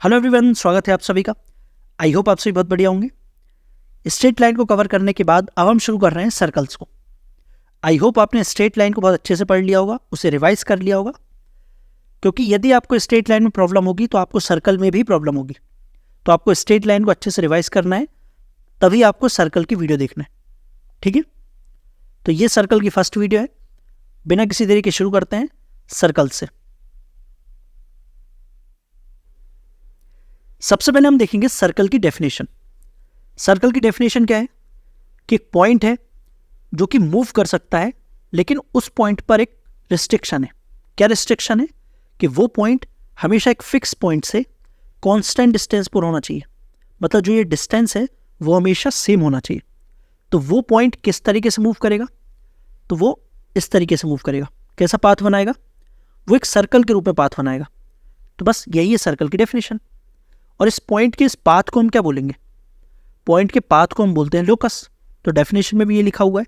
Hello everyone, स्वागत है आप सभी का। आई होप आप सभी बहुत बढ़िया होंगे। स्ट्रेट लाइन को कवर करने के बाद अब हम शुरू कर रहे हैं सर्कल्स को। आई होप आपने स्ट्रेट लाइन को बहुत अच्छे से पढ़ लिया होगा, उसे रिवाइज कर लिया होगा, क्योंकि यदि आपको स्ट्रेट लाइन में प्रॉब्लम होगी तो आपको सर्कल में भी प्रॉब्लम होगी। तो आपको स्ट्रेट लाइन को अच्छे से रिवाइज करना है, तभी आपको सर्कल की वीडियो देखना है। ठीक है, तो ये सर्कल की फर्स्ट वीडियो है। बिना किसी देरी के शुरू करते हैं सर्कल से। सबसे पहले हम देखेंगे सर्कल की डेफिनेशन। सर्कल की डेफिनेशन क्या है कि एक पॉइंट है जो कि मूव कर सकता है, लेकिन उस पॉइंट पर एक रिस्ट्रिक्शन है। क्या रिस्ट्रिक्शन है? कि वो पॉइंट हमेशा एक फिक्स पॉइंट से कांस्टेंट डिस्टेंस पर होना चाहिए। मतलब जो ये डिस्टेंस है वो हमेशा सेम होना चाहिए। तो वो पॉइंट किस तरीके से मूव करेगा? तो वो इस तरीके से मूव करेगा। कैसा पाथ बनाएगा? वो एक सर्कल के रूप में पाथ बनाएगा। तो बस यही है सर्कल की डेफिनेशन। और इस पॉइंट के इस पाथ को हम क्या बोलेंगे? पॉइंट के पाथ को हम बोलते हैं लोकस। तो डेफिनेशन में भी ये लिखा हुआ है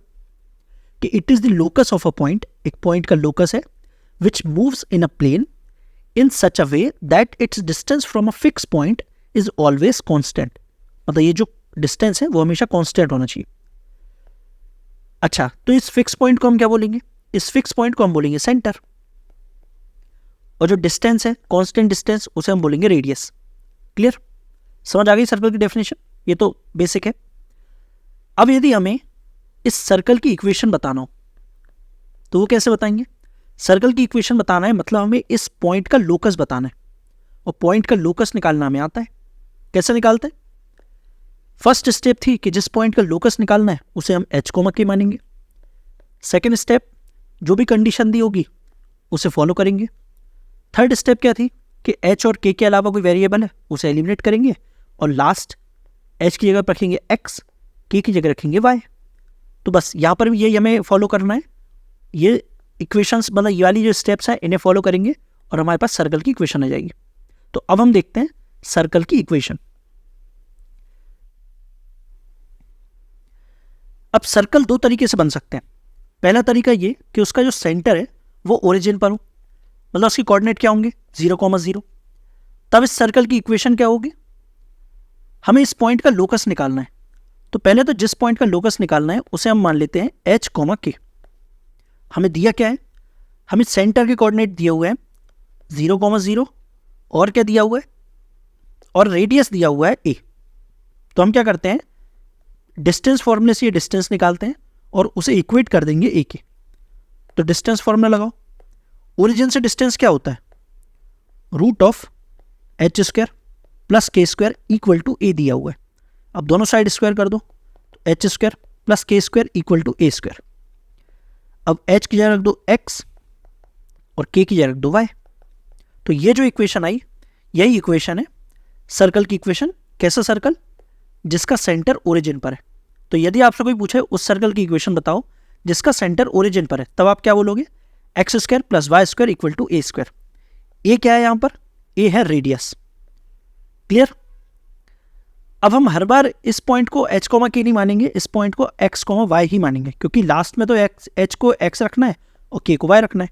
कि it is the locus of a point. एक पॉइंट का लोकस है which moves in a plane in such a way that its distance from a fix point is always constant. मतलब ये जो डिस्टेंस है वो हमेशा कॉन्स्टेंट होना चाहिए। अच्छा, तो इस फिक्स पॉइंट को हम क्या बोलेंगे? इस फिक्स पॉइंट को हम बोलेंगे सेंटर। और जो डिस्टेंस है, कॉन्स्टेंट डिस्टेंस, उसे हम बोलेंगे रेडियस। क्लियर? समझ आ गई सर्कल की डेफिनेशन? ये तो बेसिक है। अब यदि हमें इस सर्कल की इक्वेशन बताना हो तो वो कैसे बताएंगे? सर्कल की इक्वेशन बताना है मतलब हमें इस पॉइंट का लोकस बताना है, और पॉइंट का लोकस निकालना हमें आता है। कैसे निकालते हैं? फर्स्ट स्टेप थी कि जिस पॉइंट का लोकस निकालना है उसे हम एच कोमा के मानेंगे। सेकेंड स्टेप, जो भी कंडीशन दी होगी उसे फॉलो करेंगे। थर्ड स्टेप क्या थी कि एच और के अलावा कोई वेरिएबल है उसे एलिमिनेट करेंगे, और लास्ट एच की जगह पर रखेंगे एक्स, के की जगह रखेंगे वाई। तो बस यहाँ पर भी यही हमें फॉलो करना है। ये इक्वेशंस, मतलब ये वाली जो स्टेप्स हैं, इन्हें फॉलो करेंगे और हमारे पास सर्कल की इक्वेशन आ जाएगी। तो अब हम देखते हैं सर्कल की इक्वेशन। अब सर्कल दो तरीके से बन सकते हैं। पहला तरीका ये कि उसका जो सेंटर है वो ओरिजिन पर हो, मतलब उसकी कोऑर्डिनेट क्या होंगे? 0,0। तब इस सर्कल की इक्वेशन क्या होगी? हमें इस पॉइंट का लोकस निकालना है। तो पहले तो जिस पॉइंट का लोकस निकालना है उसे हम मान लेते हैं एच कोमा के। हमें दिया क्या है? हमें सेंटर के कोऑर्डिनेट दिए हुए हैं 0,0, और क्या दिया हुआ है? और रेडियस दिया हुआ है ए। तो हम क्या करते हैं, डिस्टेंस फॉर्मूले से ये डिस्टेंस निकालते हैं और उसे इक्वेट कर देंगे ए के। तो डिस्टेंस फॉर्मूला लगाओ। ओरिजिन से डिस्टेंस क्या होता है? Root of H square plus K square equal to A दिया हुआ है। अब दोनों साइड स्क्वायर कर दो, तो H square plus K square equal to A square. अब एच की जगह रख दो एक्स और के की जगह रख दो वाई। तो ये जो इक्वेशन आई, यही इक्वेशन है सर्कल की इक्वेशन। कैसा सर्कल? जिसका सेंटर ओरिजिन पर है। तो यदि आपसे कोई पूछे उस सर्कल की इक्वेशन बताओ जिसका सेंटर ओरिजिन पर है, तब आप क्या बोलोगे? X square plus Y square equal to A square. A क्या है यहाँ पर? ए है रेडियस। क्लियर? अब हम हर बार इस पॉइंट को एच कोमा के नहीं मानेंगे, इस पॉइंट को एक्स कोमा वाई ही मानेंगे, क्योंकि लास्ट में तो एच को एक्स रखना है और के को वाई रखना है।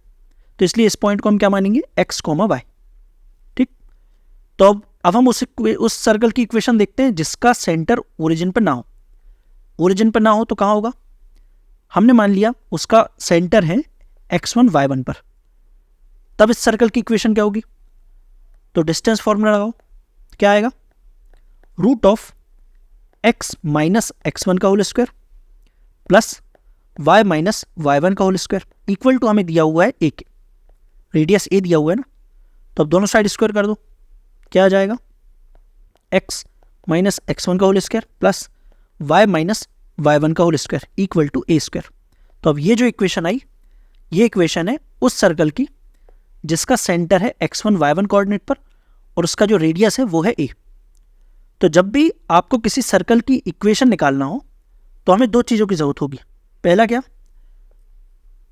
तो इसलिए इस पॉइंट को हम क्या मानेंगे? X comma Y. ठीक? तो अब हम उस सर्कल की इक्वेशन देखते हैं जिसका सेंटर ओरिजिन पर ना हो। ओरिजिन पर ना हो तो कहाँ होगा? हमने मान लिया उसका सेंटर है x1 y1 पर। तब इस सर्कल की इक्वेशन क्या होगी? तो डिस्टेंस फॉर्मूला लगाओ। क्या आएगा? Root of x minus x1 का whole square plus y minus y1 का होल स्क्वायर इक्वल टू हमें दिया हुआ है a के। रेडियस a दिया हुआ है ना, तो अब दोनों साइड स्क्वायर कर दो। क्या आ जाएगा? x माइनस x1 का whole square plus y minus y1 का whole square equal to a square. तो अब ये जो इक्वेशन आई, ये इक्वेशन है उस सर्कल की जिसका सेंटर है x1 y1 कोऑर्डिनेट पर और उसका जो रेडियस है वो है a। तो जब भी आपको किसी सर्कल की इक्वेशन निकालना हो तो हमें दो चीज़ों की ज़रूरत होगी। पहला क्या?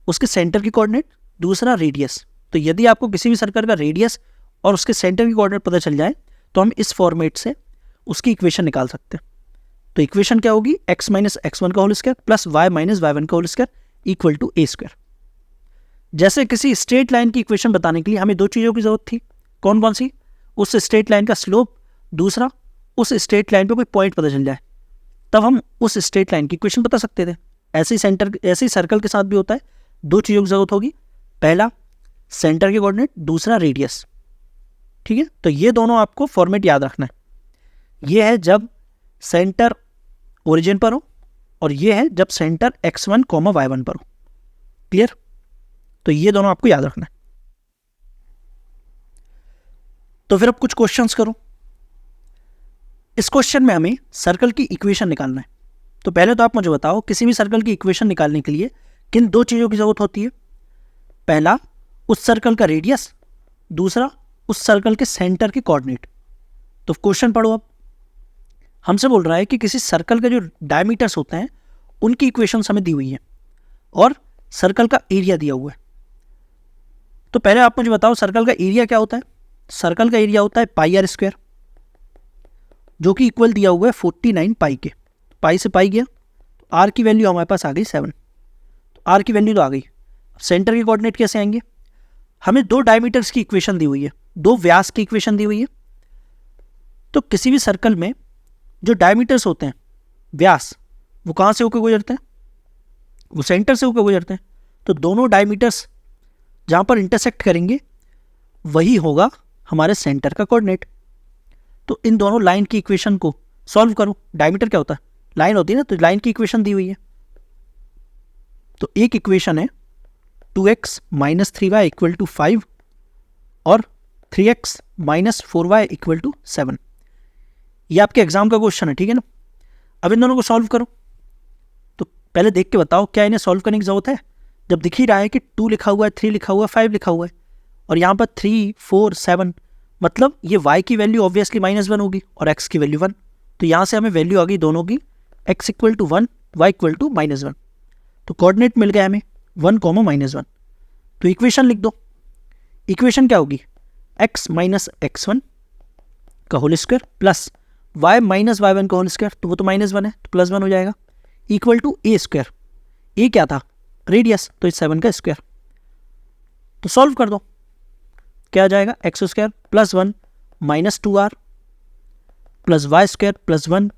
उसके सेंटर की कोऑर्डिनेट, दूसरा रेडियस। तो यदि आपको किसी भी सर्कल का रेडियस और उसके सेंटर की कोऑर्डिनेट पता चल जाए तो हम इस फॉर्मेट से उसकी इक्वेशन निकाल सकते हैं। तो इक्वेशन क्या होगी? x माइनस x1 का whole square plus y minus y1 का whole square equal to a square. जैसे किसी स्ट्रेट लाइन की इक्वेशन बताने के लिए हमें दो चीज़ों की जरूरत थी। कौन कौन सी? उस स्ट्रेट लाइन का स्लोप, दूसरा उस स्ट्रेट लाइन पे कोई पॉइंट पता चल जाए, तब हम उस स्ट्रेट लाइन की इक्वेशन बता सकते थे। ऐसे ही सर्कल के साथ भी होता है, दो चीज़ों की जरूरत होगी, पहला सेंटर के कोऑर्डिनेट, दूसरा रेडियस। ठीक है, तो ये दोनों आपको फॉर्मेट याद रखना है। ये है जब सेंटर ओरिजिन पर हो, और ये है जब सेंटर x1, y1 पर हो। क्लियर? तो ये दोनों आपको याद रखना है। तो फिर अब कुछ क्वेश्चंस करो। इस क्वेश्चन में हमें सर्कल की इक्वेशन निकालना है। तो पहले तो आप मुझे बताओ, किसी भी सर्कल की इक्वेशन निकालने के लिए किन दो चीज़ों की जरूरत होती है? पहला उस सर्कल का रेडियस, दूसरा उस सर्कल के सेंटर के कोऑर्डिनेट। तो क्वेश्चन पढ़ो। अब हमसे बोल रहा है कि किसी सर्कल के जो डायमीटर्स होते हैं उनकी इक्वेशंस हमें दी हुई है और सर्कल का एरिया दिया हुआ है। तो पहले आप मुझे बताओ सर्कल का एरिया क्या होता है? सर्कल का एरिया होता है पाई आर स्क्वायर, जो कि इक्वल दिया हुआ है 49 पाई के। पाई से पाई गया, तो आर की वैल्यू हमारे पास आ गई 7। तो आर की वैल्यू तो आ गई। सेंटर के कोऑर्डिनेट कैसे आएंगे? हमें दो डायमीटर्स की इक्वेशन दी हुई है, दो व्यास की इक्वेशन दी हुई है। तो किसी भी सर्कल में जो डायमीटर्स होते हैं, व्यास, वो कहाँ से होकर गुजरते हैं? वो सेंटर से होकर गुजरते हैं। तो दोनों डायमीटर्स जहाँ पर इंटरसेक्ट करेंगे वही होगा हमारे सेंटर का कोऑर्डिनेट। तो इन दोनों लाइन की इक्वेशन को सॉल्व करो। डायमीटर क्या होता है? लाइन होती है ना, तो लाइन की इक्वेशन दी हुई है। तो एक इक्वेशन है 2x - 3y = 5 और 3x - 4y = 7। ये आपके एग्जाम का क्वेश्चन है, ठीक है ना? अब इन दोनों को सॉल्व करो। तो पहले देख के बताओ क्या इन्हें सॉल्व करने की जरूरत है? जब दिख ही रहा है कि 2 लिखा हुआ है, 3 लिखा हुआ है, 5 लिखा हुआ है, और यहाँ पर 3, 4, 7, मतलब ये y की वैल्यू ऑब्वियसली -1 होगी और x की वैल्यू 1। तो यहाँ से हमें वैल्यू आ गई दोनों की, x = 1, y = -1। तो कोऑर्डिनेट मिल गया हमें 1, -1। तो इक्वेशन लिख दो। इक्वेशन क्या होगी? x - x1 का whole square plus y - y1 का होल स्क्वायर, तो वो तो -1 है, तो +1 हो जाएगा, equal to a square. a क्या था? रेडियस, तो इस 7 का स्क्वायर। तो सॉल्व कर दो, क्या आ जाएगा? x² + 1 - 2r plus y² + 1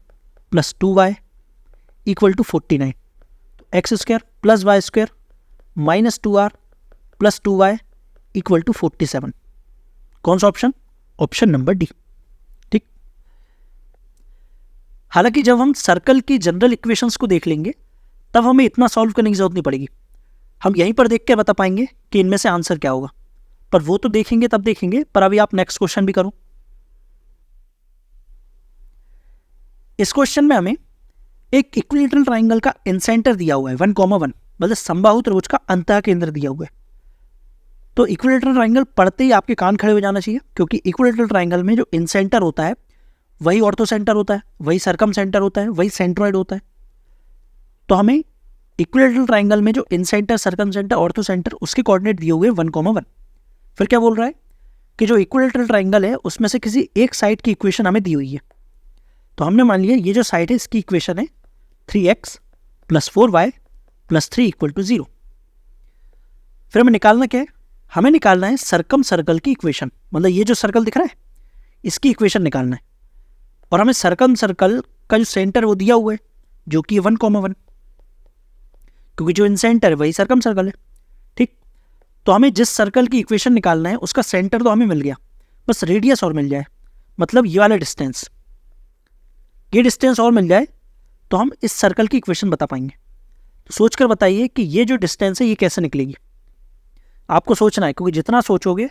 + 2y = 49। तो x² + y² - 2r + 2y = 47। कौन सा ऑप्शन? Option number D. ठीक। हालांकि जब हम सर्कल की जनरल इक्वेशंस को देख लेंगे तब हमें इतना सॉल्व करने की जरूरत नहीं पड़ेगी। हम यहीं पर देख के बता पाएंगे कि इनमें से आंसर क्या होगा, पर वो तो देखेंगे तब देखेंगे। पर अभी आप नेक्स्ट क्वेश्चन भी करो। इस क्वेश्चन में हमें एक इक्विलेटरल ट्राइंगल का इंसेंटर दिया हुआ है 1,1, मतलब समबाहु त्रिभुज का अंतः केंद्र दिया हुआ है। तो इक्विलेटरल ट्राइंगल पढ़ते ही आपके कान खड़े हो जाना चाहिए, क्योंकि इक्विलेटरल ट्राइंगल में जो इंसेंटर होता है वही ऑर्थो सेंटर होता है, वही सर्कम सेंटर होता है, वही सेंट्रोइड होता है। तो हमें इक्विलेटरल ट्राइंगल में जो इंसेंटर, सर्कम सेंटर, ऑर्थो सेंटर, उसके कोऑर्डिनेट दिए हुए 1,1। फिर क्या बोल रहा है कि जो इक्विलेटरल ट्राइंगल है उसमें से किसी एक साइड की इक्वेशन हमें दी हुई है। तो हमने मान लिया ये जो साइड है इसकी इक्वेशन है 3x + 4y + 3 = 0। फिर हमें निकालना क्या है? हमें निकालना है सर्कम सर्कल की इक्वेशन, मतलब ये जो सर्कल दिख रहा है इसकी इक्वेशन निकालना है। और हमें सर्कम सर्कल का जो सेंटर वो दिया हुआ है जो कि 1,1, क्योंकि जो इंसेंटर है वही सर्कम सर्कल है। ठीक। तो हमें जिस सर्कल की इक्वेशन निकालना है उसका सेंटर तो हमें मिल गया, बस रेडियस और मिल जाए, मतलब ये वाला डिस्टेंस, ये डिस्टेंस और मिल जाए तो हम इस सर्कल की इक्वेशन बता पाएंगे। तो सोचकर बताइए कि ये जो डिस्टेंस है ये कैसे निकलेगी। आपको सोचना है, क्योंकि जितना सोचोगे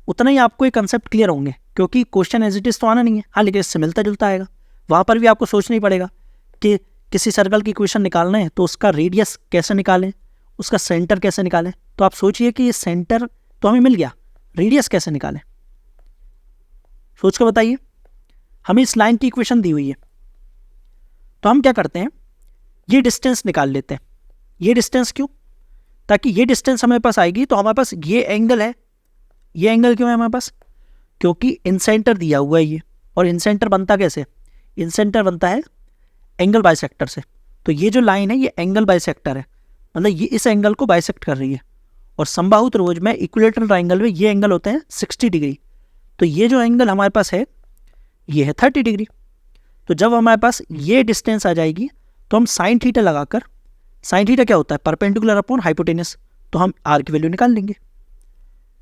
उतना ही आपको ये कंसेप्ट क्लियर होंगे, क्योंकि क्वेश्चन एज इट इज तो आना नहीं है। हाँ, लेकिन इससे मिलता जुलता आएगा। वहाँ पर भी आपको सोचना ही पड़ेगा कि किसी सर्कल की इक्वेशन निकालना है तो उसका रेडियस कैसे निकालें, उसका सेंटर कैसे निकालें। तो आप सोचिए कि ये सेंटर तो हमें मिल गया, रेडियस कैसे निकालें, सोच कर बताइए। हमें इस लाइन की इक्वेशन दी हुई है, तो हम क्या करते हैं, ये डिस्टेंस निकाल लेते हैं। ये डिस्टेंस क्यों? ताकि ये डिस्टेंस हमारे पास आएगी तो हमारे पास ये एंगल है। ये एंगल क्यों है हमारे पास? क्योंकि इंसेंटर दिया हुआ है ये, और इंसेंटर बनता कैसे? इंसेंटर बनता है एंगल बाइसेक्टर से। तो ये जो लाइन है ये एंगल बाइसेक्टर है, मतलब ये इस एंगल को बाइसेक्ट कर रही है। और समबाहु त्रिभुज में, इक्विलेटरल ट्राइंगल में ये एंगल होते हैं 60 डिग्री। तो ये जो एंगल हमारे पास है ये है 30 डिग्री। तो जब हमारे पास ये डिस्टेंस आ जाएगी तो हम साइन थीटा लगाकर, साइन थीटा क्या होता है, परपेंडिकुलर अपॉन हाइपोटेनस, तो हम आर की वैल्यू निकाल लेंगे।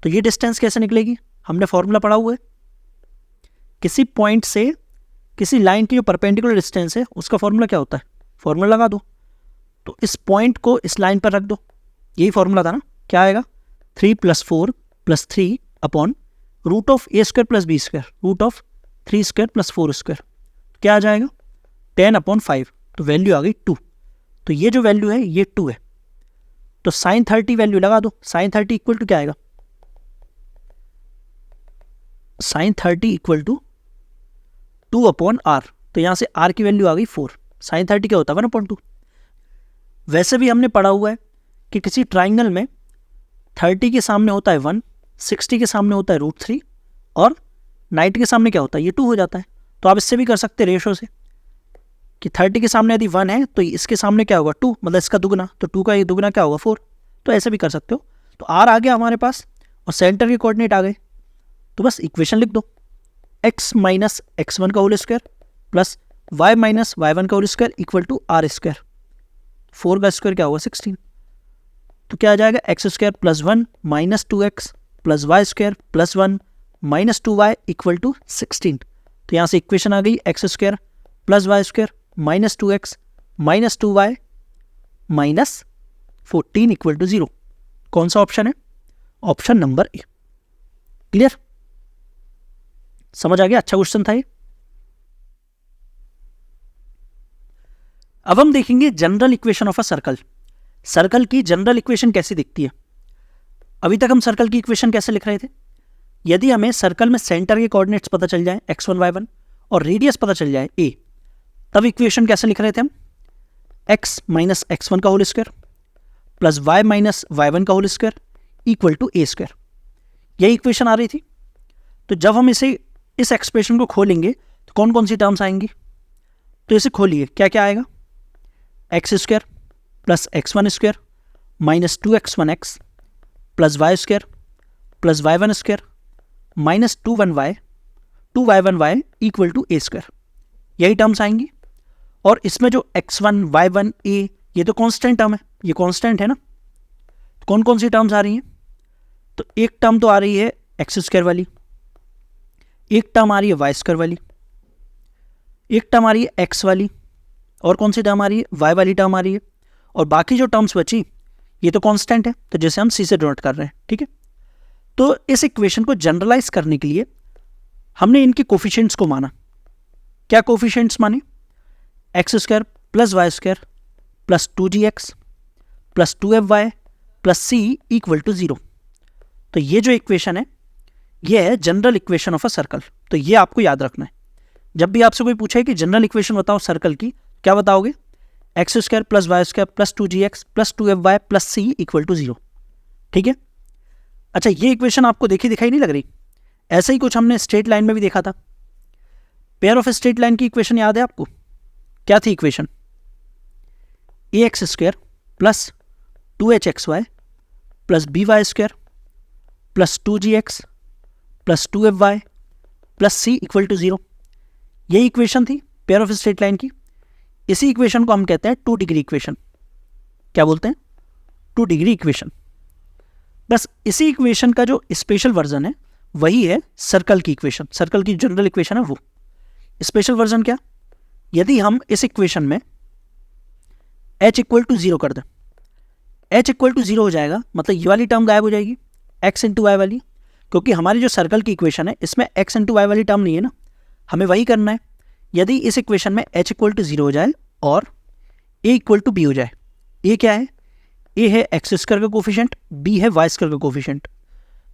तो ये डिस्टेंस कैसे निकलेगी, हमने फॉर्मूला पढ़ा हुआ है, किसी पॉइंट से किसी लाइन की जो परपेंडिकुलर डिस्टेंस है उसका फॉर्मूला क्या होता है, फॉर्मूला लगा दो। तो इस पॉइंट को इस लाइन पर रख दो, यही फॉर्मूला था ना, क्या आएगा 3 + 4 + 3 upon root of a² + b², root of 3² + 4², क्या आ जाएगा 10/5, तो वैल्यू आ गई 2। तो ये जो वैल्यू है ये 2 है। तो साइन 30 वैल्यू लगा दो, साइन 30 इक्वल टू क्या आएगा, साइन 30 इक्वल टू 2/r, तो यहाँ से r की वैल्यू आ गई 4। साइन 30 क्या होता है 1/2। वैसे भी हमने पढ़ा हुआ है कि किसी ट्राइंगल में 30 के सामने होता है 1, 60 के सामने होता है √3 और 90 के सामने क्या होता है, ये 2 हो जाता है। तो आप इससे भी कर सकते हैं रेशो से कि 30 के सामने यदि 1 है तो इसके सामने क्या होगा 2, मतलब इसका दुगना, तो 2 का ये दुगना क्या होगा 4। तो ऐसे भी कर सकते हो। तो r आ गया हमारे पास और सेंटर के कोऑर्डिनेट आ गए, तो बस इक्वेशन लिख दो, x - x1 का whole square plus y - y1 का whole square equal to r²। 4 का स्क्वायर क्या होगा 16। तो क्या आ जाएगा x² + 1 - 2x + y² + 1 - 2y equal to 16। तो यहाँ से इक्वेशन आ गई x² + y² - 2x - 2y - 14 equal to 0। कौन सा ऑप्शन है, ऑप्शन नंबर ए। क्लियर, समझ आ गया, अच्छा क्वेश्चन था ये। अब हम देखेंगे general equation of a circle. Circle की जनरल इक्वेशन कैसी दिखती है। अभी तक हम सर्कल की इक्वेशन कैसे लिख रहे थे, यदि हमें सर्कल में सेंटर के कोऑर्डिनेट्स पता चल जाए x1 y1 और रेडियस पता चल जाए a, तब इक्वेशन कैसे लिख रहे थे हम, x - x1 का whole square plus y - y1 का whole square equal to a²। यही इक्वेशन आ रही थी। तो जब हम इस एक्सप्रेशन को खोलेंगे तो कौन कौन सी टर्म्स आएंगी, तो इसे खोलिए, क्या क्या आएगा, x² + x1² - 2x1x + y² + y1² - 2y1y equal to a²। यही टर्म्स आएंगी। और इसमें जो x1 y1 a ये तो कांस्टेंट टर्म है, ये कांस्टेंट है ना। तो कौन कौन सी टर्म्स आ रही हैं, तो एक टर्म तो आ रही है x² वाली, एक टर्म आ रही है y² वाली, एक टर्म आ रही है x वाली, और कौन सी टर्म आ रही है y वाली टर्म आ रही है। और बाकी जो टर्म्स बची ये तो कांस्टेंट है, तो जैसे हम c से डिनोट कर रहे हैं, ठीक है। तो इस इक्वेशन को जनरलाइज करने के लिए हमने इनके कोफिशिएंट्स को माना। क्या कोफिशिएंट्स माने, x² + y² + 2gx + 2fy + c equal to 0। तो ये जो इक्वेशन है ये है general equation of a circle. तो ये आपको याद रखना है। जब भी आपसे कोई पूछे कि जनरल इक्वेशन बताओ सर्कल की, क्या बताओगे, x² + y² + 2gx + 2fy + c equal to 0। ठीक है। अच्छा, ये इक्वेशन आपको देखी दिखाई नहीं लग रही, ऐसा ही कुछ हमने स्ट्रेट लाइन में भी देखा था। पेयर ऑफ स्ट्रेट लाइन की इक्वेशन याद है आपको, क्या थी equation, ax² + 2hxy + by² + 2gx + 2fy + c equal to 0। यही इक्वेशन थी पेयर ऑफ स्ट्रेट लाइन की। इसी इक्वेशन को हम कहते हैं 2 डिग्री इक्वेशन। क्या बोलते हैं, 2 डिग्री इक्वेशन। बस इसी इक्वेशन का जो स्पेशल वर्जन है वही है सर्कल की इक्वेशन। सर्कल की जनरल इक्वेशन है वो। स्पेशल वर्जन क्या, यदि हम इस इक्वेशन में h = 0 कर दें, h = 0 हो जाएगा, मतलब ये वाली टर्म गायब हो जाएगी, x × y वाली, क्योंकि हमारी जो सर्कल की इक्वेशन है इसमें x × y वाली टर्म नहीं है ना, हमें वही करना है। यदि इस इक्वेशन में h = 0 हो जाए और a = b हो जाए, a क्या है, a है x² का कोफिशिएंट, b है y² का कोफिशिएंट।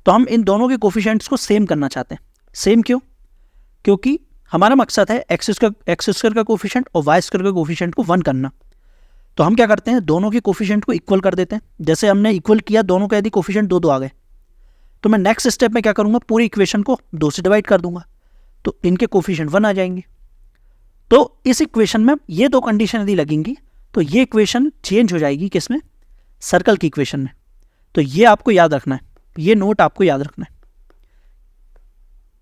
तो हम इन दोनों के कोफिशिएंट्स को सेम करना चाहते हैं। सेम क्यों, क्योंकि हमारा मकसद है x² का कोफिशिएंट और y² का कोफिशिएंट को 1 करना। तो हम क्या करते हैं, दोनों के कोफिशिएंट को इक्वल कर देते हैं। जैसे हमने इक्वल किया दोनों का, यदि कोफिशिएंट 2 आ गए तो मैं नेक्स्ट स्टेप में क्या करूंगा, पूरी इक्वेशन को 2 से डिवाइड कर दूंगा, तो इनके कोफिशिएंट 1 आ जाएंगे। तो इस इक्वेशन में ये 2 कंडीशन यदि लगेंगी तो ये इक्वेशन चेंज हो जाएगी किसमें, सर्कल की इक्वेशन में। तो ये आपको याद रखना है, ये नोट आपको याद रखना है।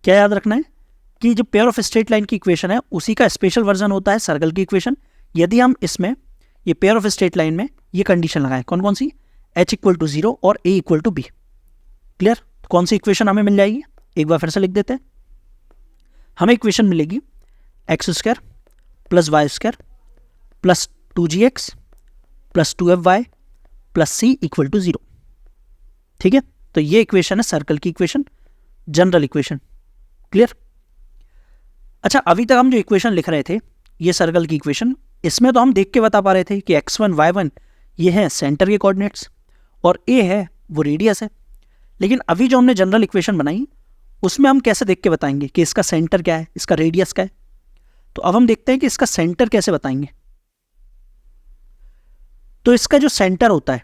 क्या याद रखना है कि जो पेयर ऑफ स्ट्रेट लाइन की इक्वेशन है उसी का स्पेशल वर्जन होता है सर्कल की इक्वेशन। यदि हम इसमें ये पेयर ऑफ स्ट्रेट लाइन में ये कंडीशन लगाएं, कौन कौन सी, h इक्वल टू 0 और a equal to b, clear. तो कौन सी इक्वेशन हमें मिल जाएगी, एक बार फिर से लिख देते हैं। हमें इक्वेशन मिलेगी X square plus Y square plus 2gx plus 2fy plus c equal to 0। ठीक है, तो ये इक्वेशन है सर्कल की इक्वेशन, जनरल इक्वेशन, क्लियर। अच्छा, अभी तक हम जो इक्वेशन लिख रहे थे ये सर्कल की इक्वेशन, इसमें तो हम देख के बता पा रहे थे कि x1 y1 ये है सेंटर के कोऑर्डिनेट्स और a है वो रेडियस है। लेकिन अभी जो हमने जनरल इक्वेशन बनाई उसमें हम कैसे देख के बताएंगे कि इसका सेंटर क्या है, इसका रेडियस क्या है। तो अब हम देखते हैं कि इसका सेंटर कैसे बताएंगे। तो इसका जो सेंटर होता है,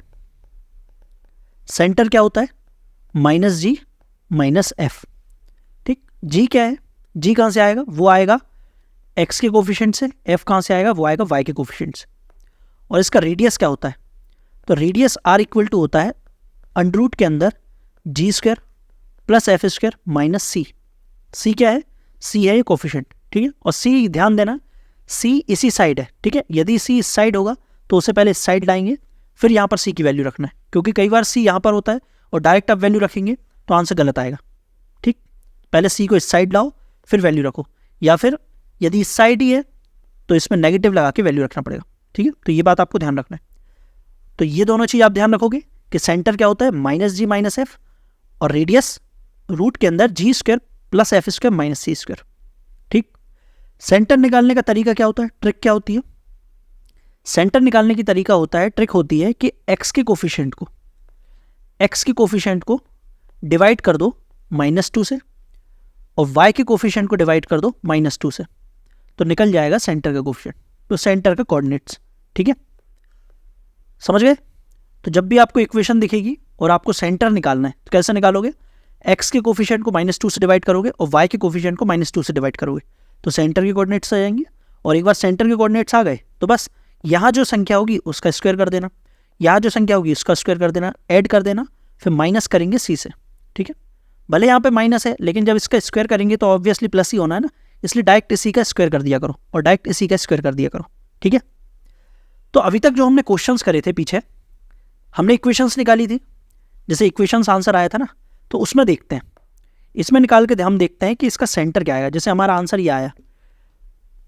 सेंटर क्या होता है, -g - f। ठीक, g क्या है, g कहां से आएगा, वो आएगा x के कोफिशिएंट से, f कहां से आएगा, वो आएगा y के कोफिशिएंट से। और इसका रेडियस क्या होता है, तो रेडियस r इक्वल टू होता है अंडर रूट के अंदर g square plus f square minus c। c क्या है, c है ये कोफिशिएंट, ठीक है। और c ध्यान देना, c इसी साइड है, ठीक है। यदि c इस साइड होगा तो उससे पहले इस साइड लाएंगे, फिर यहाँ पर c की वैल्यू रखना है, क्योंकि कई बार c यहाँ पर होता है और डायरेक्ट आप वैल्यू रखेंगे तो आंसर गलत आएगा। ठीक, पहले c को इस साइड लाओ फिर वैल्यू रखो, या फिर यदि इस साइड ही है तो इसमें नेगेटिव लगा के वैल्यू रखना पड़ेगा। ठीक है, तो ये बात आपको ध्यान रखना है। तो ये दोनों चीज़ आप ध्यान रखोगे कि सेंटर क्या होता है, -g - f और रेडियस रूट के अंदर g square plus f square minus c square. ठीक, सेंटर निकालने का तरीका क्या होता है, ट्रिक क्या होती है, सेंटर निकालने की तरीका होता है, ट्रिक होती है कि x के कोफिशिएंट को डिवाइड कर दो -2 से और y के कोफिशिएंट को डिवाइड कर दो -2 से, तो निकल जाएगा सेंटर का कोफिशिएंट, तो सेंटर का कोऑर्डिनेट्स। ठीक है, समझ गए। तो जब भी आपको इक्वेशन दिखेगी और आपको सेंटर निकालना है तो कैसे निकालोगे, x के कोफिशिएंट को -2 से डिवाइड करोगे और y के कोफिशिएंट को -2 से डिवाइड करोगे तो सेंटर के कोऑर्डिनेट्स आ जाएंगे। और एक बार सेंटर के कोऑर्डिनेट्स आ गए तो बस यहाँ जो संख्या होगी उसका स्क्वायर कर देना, यहाँ जो संख्या होगी उसका स्क्वायर कर देना, ऐड कर देना, फिर माइनस करेंगे c से। ठीक है, भले यहाँ पे माइनस है लेकिन जब इसका स्क्वायर करेंगे तो ऑब्वियसली प्लस ही होना है ना, इसलिए डायरेक्ट इसी का स्क्वायर कर दिया करो और डायरेक्ट इसी का स्क्वायर कर दिया करो। ठीक है, तो अभी तक जो हमने क्वेश्चंस करे थे पीछे, हमने इक्वेशंस निकाली थी, जैसे इक्वेशंस आंसर आया था ना, तो उसमें देखते हैं, इसमें निकाल के हम देखते हैं कि इसका सेंटर क्या आएगा। जैसे हमारा आंसर ये आया,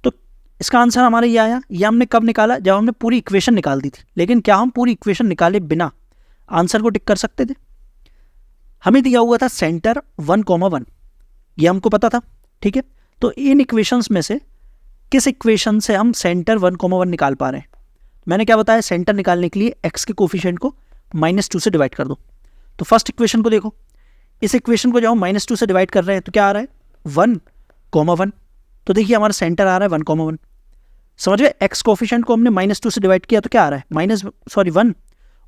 तो इसका आंसर हमारा ये आया, ये हमने कब निकाला, जब हमने पूरी इक्वेशन निकाल दी थी। लेकिन क्या हम पूरी इक्वेशन निकाले बिना आंसर को टिक कर सकते थे, हमें दिया हुआ था सेंटर 1,1, ये हमको पता था। ठीक है, तो इन इक्वेशंस में से किस इक्वेशन से हम सेंटर 1,1 निकाल पा रहे हैं, मैंने क्या बताया, सेंटर निकालने के लिए x के कोफिशिएंट को -2 से डिवाइड कर दो। तो फर्स्ट इक्वेशन को देखो, इस इक्वेशन को जब हम -2 से डिवाइड कर रहे हैं तो क्या आ रहा है, 1,1। तो देखिए हमारा सेंटर आ रहा है 1,1, समझ गए। x कोफिशिएंट को हमने -2 से डिवाइड किया तो क्या आ रहा है, 1,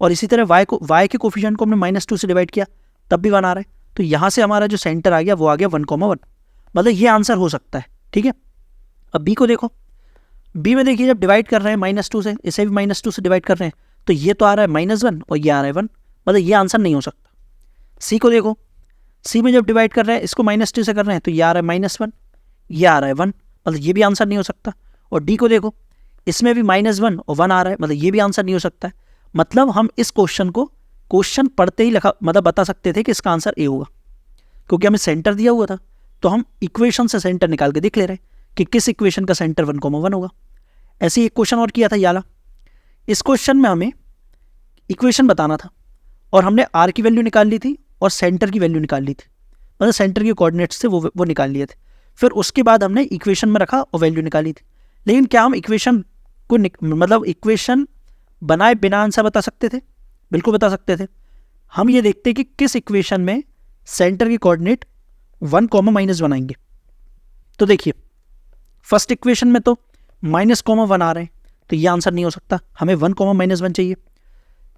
और इसी तरह y के कोफिशिएंट को हमने -2 से डिवाइड किया तब भी 1 आ रहा है। तो यहाँ से हमारा जो सेंटर आ गया वो आ गया 1,1, मतलब ये आंसर हो सकता है। ठीक है, अब b को देखो, b में देखिए जब डिवाइड कर रहे हैं -2 से, इसे भी -2 से डिवाइड कर रहे हैं तो ये तो आ रहा है -1 और ये आ रहा है 1, मतलब ये आंसर नहीं हो सकता। c को देखो, c में जब डिवाइड कर रहे हैं इसको -2 से कर रहे हैं तो ये आ रहा है -1, ये आ रहा है 1, मतलब ये भी आंसर नहीं हो सकता। और d को देखो, इसमें भी -1 और 1 आ रहा है, मतलब ये भी आंसर नहीं हो सकता है। मतलब हम इस क्वेश्चन पढ़ते ही मतलब बता सकते थे कि इसका आंसर ए होगा, क्योंकि हमें सेंटर दिया हुआ था तो हम इक्वेशन से सेंटर निकाल के देख ले रहे हैं कि किस इक्वेशन का सेंटर 1,1 होगा। ऐसे ही एक क्वेश्चन और किया था याला, इस क्वेश्चन में हमें इक्वेशन बताना था और हमने r की वैल्यू निकाल ली थी और सेंटर की वैल्यू निकाल ली थी, मतलब सेंटर के कोऑर्डिनेट्स से वो निकाल लिए थे। फिर उसके बाद हमने इक्वेशन में रखा और वैल्यू निकाली थी। लेकिन क्या हम इक्वेशन को मतलब इक्वेशन बनाए बिना आंसर बता सकते थे, बिल्कुल बता सकते थे। हम ये देखते कि किस इक्वेशन में सेंटर के कोऑर्डिनेट 1,-1 आएंगे। तो देखिए फर्स्ट इक्वेशन में तो -1 आ रहे हैं तो ये आंसर नहीं हो सकता, हमें 1,-1 चाहिए।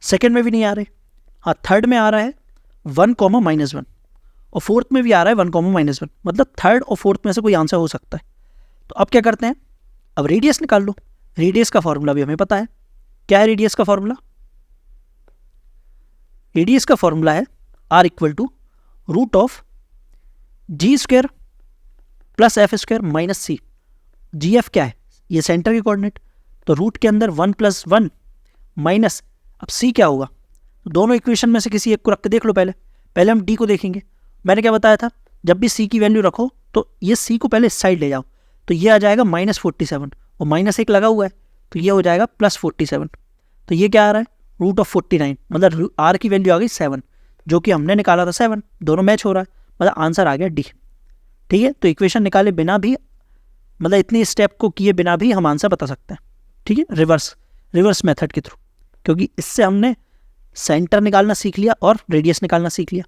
सेकेंड में भी नहीं आ रहे, हाँ थर्ड में आ रहा है 1,-1 और फोर्थ में भी आ रहा है 1,-1, मतलब थर्ड और फोर्थ में से कोई आंसर हो सकता है। तो अब क्या करते हैं, अब रेडियस निकाल लो। रेडियस का फॉर्मूला भी हमें पता है, क्या है रेडियस का फॉर्मूला, रेडियस का फॉर्मूला है r = √g² plus f square minus c. G f क्या है, ये सेंटर के कोऑर्डिनेट, तो रूट के अंदर 1 + 1 माइनस, अब सी क्या होगा, दोनों इक्वेशन में से किसी एक को रख के देख लो। पहले हम डी को देखेंगे। मैंने क्या बताया था, जब भी सी की वैल्यू रखो तो ये सी को पहले इस साइड ले जाओ, तो ये आ जाएगा -47 और -1 लगा हुआ है तो ये हो जाएगा +47। तो ये क्या आ रहा है, √49, मतलब आर की वैल्यू आ गई 7, जो कि हमने निकाला था 7, दोनों मैच हो रहा है, मतलब आंसर आ गया डी। ठीक है, तो इक्वेशन निकाले बिना भी, मतलब इतनी स्टेप को किए बिना भी हम आंसर बता सकते हैं। ठीक है, रिवर्स मेथड के थ्रू, क्योंकि इससे हमने सेंटर निकालना सीख लिया और रेडियस निकालना सीख लिया।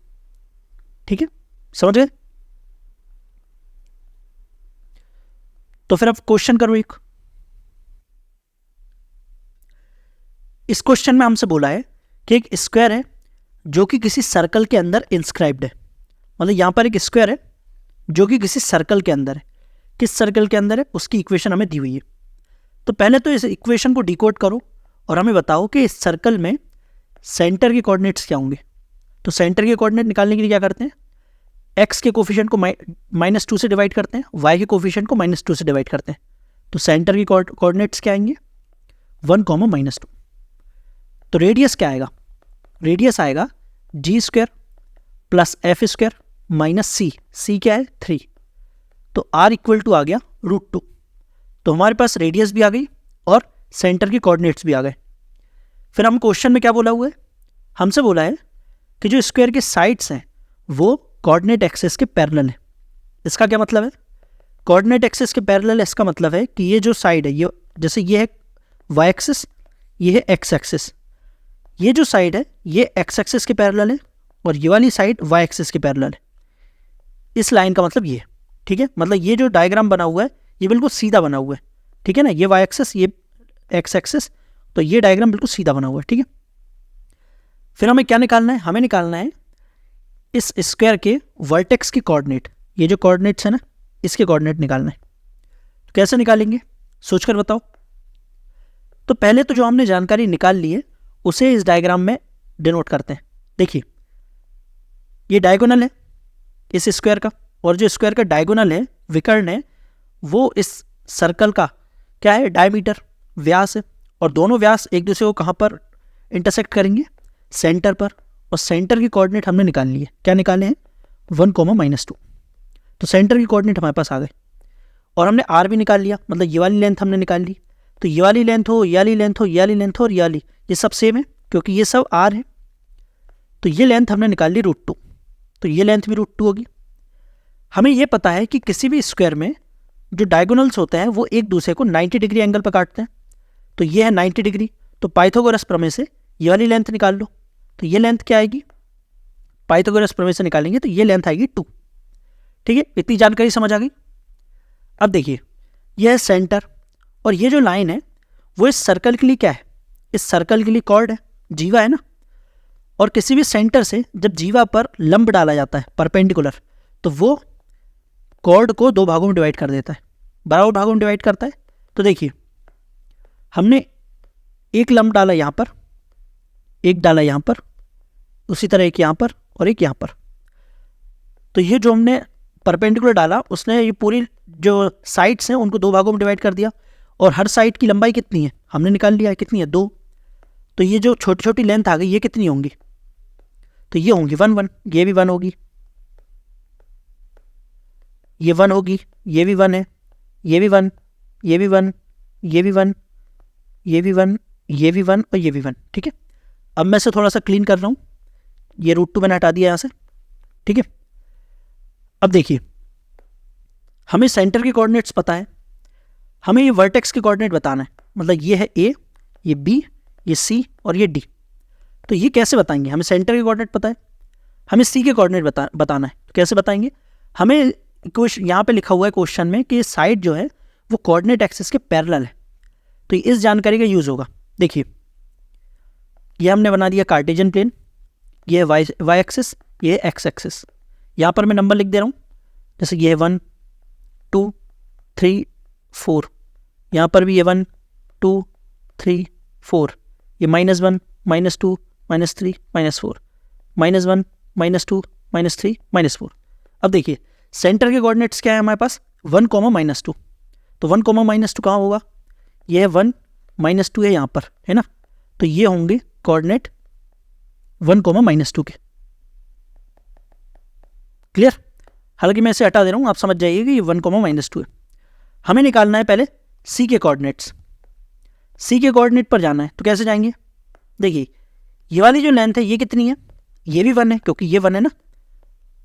ठीक है, समझ गए। तो फिर अब क्वेश्चन करो एक। इस क्वेश्चन में हमसे बोला है कि एक स्क्वायर है जो कि किसी सर्कल के अंदर इंस्क्राइब्ड है, मतलब यहां पर एक स्क्वायर है जो कि किसी सर्कल के अंदर है। किस सर्कल के अंदर है उसकी इक्वेशन हमें दी हुई है। तो पहले तो इस इक्वेशन को डिकोड करो और हमें बताओ कि इस सर्कल में सेंटर के कोऑर्डिनेट्स क्या होंगे। तो सेंटर के कोऑर्डिनेट निकालने के लिए क्या करते हैं, एक्स के कोफिशिएंट को -2 से डिवाइड करते हैं, वाई के कोफिशिएंट को -2 से डिवाइड करते हैं। तो सेंटर की कोऑर्डिनेट्स क्या आएंगे, 1, -2। तो रेडियस क्या आएगा, रेडियस आएगा g² + f² - c क्या है 3। तो r = आ गया √2। तो हमारे पास रेडियस भी आ गई और सेंटर की कोऑर्डिनेट्स भी आ गए। फिर हम क्वेश्चन में क्या बोला हुआ है, हमसे बोला है कि जो स्क्वायर के साइड्स हैं वो कोऑर्डिनेट एक्सिस के पैरेलल है। इसका क्या मतलब है, कोऑर्डिनेट एक्सिस के पैरेलल है, इसका मतलब है कि ये जो साइड है, ये जैसे ये है वाई एक्सिस, ये है एक्स एक्सिस, ये जो साइड है ये एक्स एक्सिस के पैरेलल है और ये वाली साइड वाई एक्सिस के पैरेलल है। इस लाइन का मतलब ये है। ठीक है, मतलब ये जो डायग्राम बना हुआ है ये बिल्कुल सीधा बना हुआ है। ठीक है ना, ये वाई एक्सिस, ये एक्स एक्सिस, तो ये डायग्राम बिल्कुल सीधा बना हुआ है। ठीक है, फिर हमें क्या निकालना है, हमें निकालना है इस स्क्वायर के वर्टेक्स के कोऑर्डिनेट। ये जो कोऑर्डिनेट्स है ना, इसके कोऑर्डिनेट निकालना है। तो कैसे निकालेंगे, सोचकर बताओ। तो पहले तो जो हमने जानकारी निकाल ली है उसे इस डायग्राम में डिनोट करते हैं। देखिए, ये डायगोनल है इस स्क्वायर का, और जो स्क्वायर का डायगोनल है, विकर्ण है, वो इस सर्कल का क्या है, डायमीटर, व्यास है। और दोनों व्यास एक दूसरे को कहाँ पर इंटरसेक्ट करेंगे, सेंटर पर। और सेंटर की कोऑर्डिनेट हमने निकाल ली है, क्या निकाले हैं, 1, -2। तो सेंटर की कोऑर्डिनेट हमारे पास आ गए और हमने आर भी निकाल लिया, मतलब ये वाली लेंथ हमने निकाल ली। तो ये वाली लेंथ हो, ये वाली लेंथ हो, ये वाली लेंथ हो और ये वाली, ये सब सेम है क्योंकि ये सब आर है। तो ये लेंथ हमने निकाल ली √2, तो ये लेंथ भी √2 होगी। हमें ये पता है कि किसी भी स्क्वायर में जो डायगोनल्स होते हैं वो एक दूसरे को 90 डिग्री एंगल पर काटते हैं। तो ये है 90 डिग्री, तो पाइथागोरस प्रमेय से ये वाली लेंथ निकाल लो। तो ये लेंथ क्या आएगी, पाइथागोरस प्रमेय से निकालेंगे तो ये लेंथ आएगी 2। ठीक है, इतनी जानकारी समझ आ गई। अब देखिए, यह है सेंटर और ये जो लाइन है वो इस सर्कल के लिए क्या है, इस सर्कल के लिए कॉर्ड है, जीवा है ना। और किसी भी सेंटर से जब जीवा पर लंब डाला जाता है परपेंडिकुलर, तो वो कॉर्ड को 2 भागों में डिवाइड कर देता है, बराबर भागों में डिवाइड करता है। तो देखिए, हमने एक लंब डाला यहाँ पर, एक डाला यहाँ पर, उसी तरह एक यहाँ पर और एक यहाँ पर। तो ये जो हमने परपेंडिकुलर डाला उसने ये पूरी जो साइड्स हैं उनको 2 भागों में डिवाइड कर दिया। और हर साइड की लंबाई कितनी है हमने निकाल लिया है, कितनी है, 2। तो ये जो छोटी छोटी लेंथ आ गई ये कितनी होंगी, तो ये होंगी 1, 1, ये भी 1 होगी, ये 1 होगी, ये भी 1 है, ये भी 1, ये भी 1, ये भी 1, ये भी 1, ये भी 1 और ये भी 1। ठीक है, अब मैं इसे थोड़ा सा क्लीन कर रहा हूँ, ये √2 मैंने हटा दिया यहाँ से। ठीक है, अब देखिए, हमें सेंटर के कोऑर्डिनेट्स पता है, हमें ये वर्टेक्स के कोऑर्डिनेट बताना है, मतलब ये है ए, ये बी, ये सी और ये डी। तो ये कैसे बताएंगे, हमें सेंटर के कोऑर्डिनेट पता है, हमें सी के कोऑर्डिनेट बताना है। तो कैसे बताएंगे, हमें यहाँ पे लिखा हुआ है क्वेश्चन में कि साइड जो है वो कोऑर्डिनेट एक्सिस के पैरेलल है, तो इस जानकारी का यूज़ होगा। देखिए, ये हमने बना दिया कार्टेशियन प्लेन, ये है वाई एक्सिस, ये है एक्स एक्सिस। यहाँ पर मैं नंबर लिख दे रहा हूँ, जैसे ये है 1, 2, 3, 4, यहाँ पर भी ये 1, 2, 3, 4, ये -1, -2, -3, -4, -1, -2, -3, -4। अब देखिए, सेंटर के कोऑर्डिनेट्स क्या है हमारे पास, 1 कॉमा -2, तो 1 कॉमा -2 कहाँ होगा, ये है 1 -2 है यहाँ पर, है ना, तो ये होंगे कोऑर्डिनेट 1 कॉमा -2 के। क्लियर, हालांकि मैं इसे हटा दे रहा हूँ, आप समझ जाइए कि ये 1 कॉमा -2 है। हमें निकालना है पहले सी के कोऑर्डिनेट्स, सी के कोऑर्डिनेट पर जाना है, तो कैसे जाएंगे, देखिए ये वाली जो लेंथ है ये कितनी है, ये भी 1 है क्योंकि ये 1 है ना,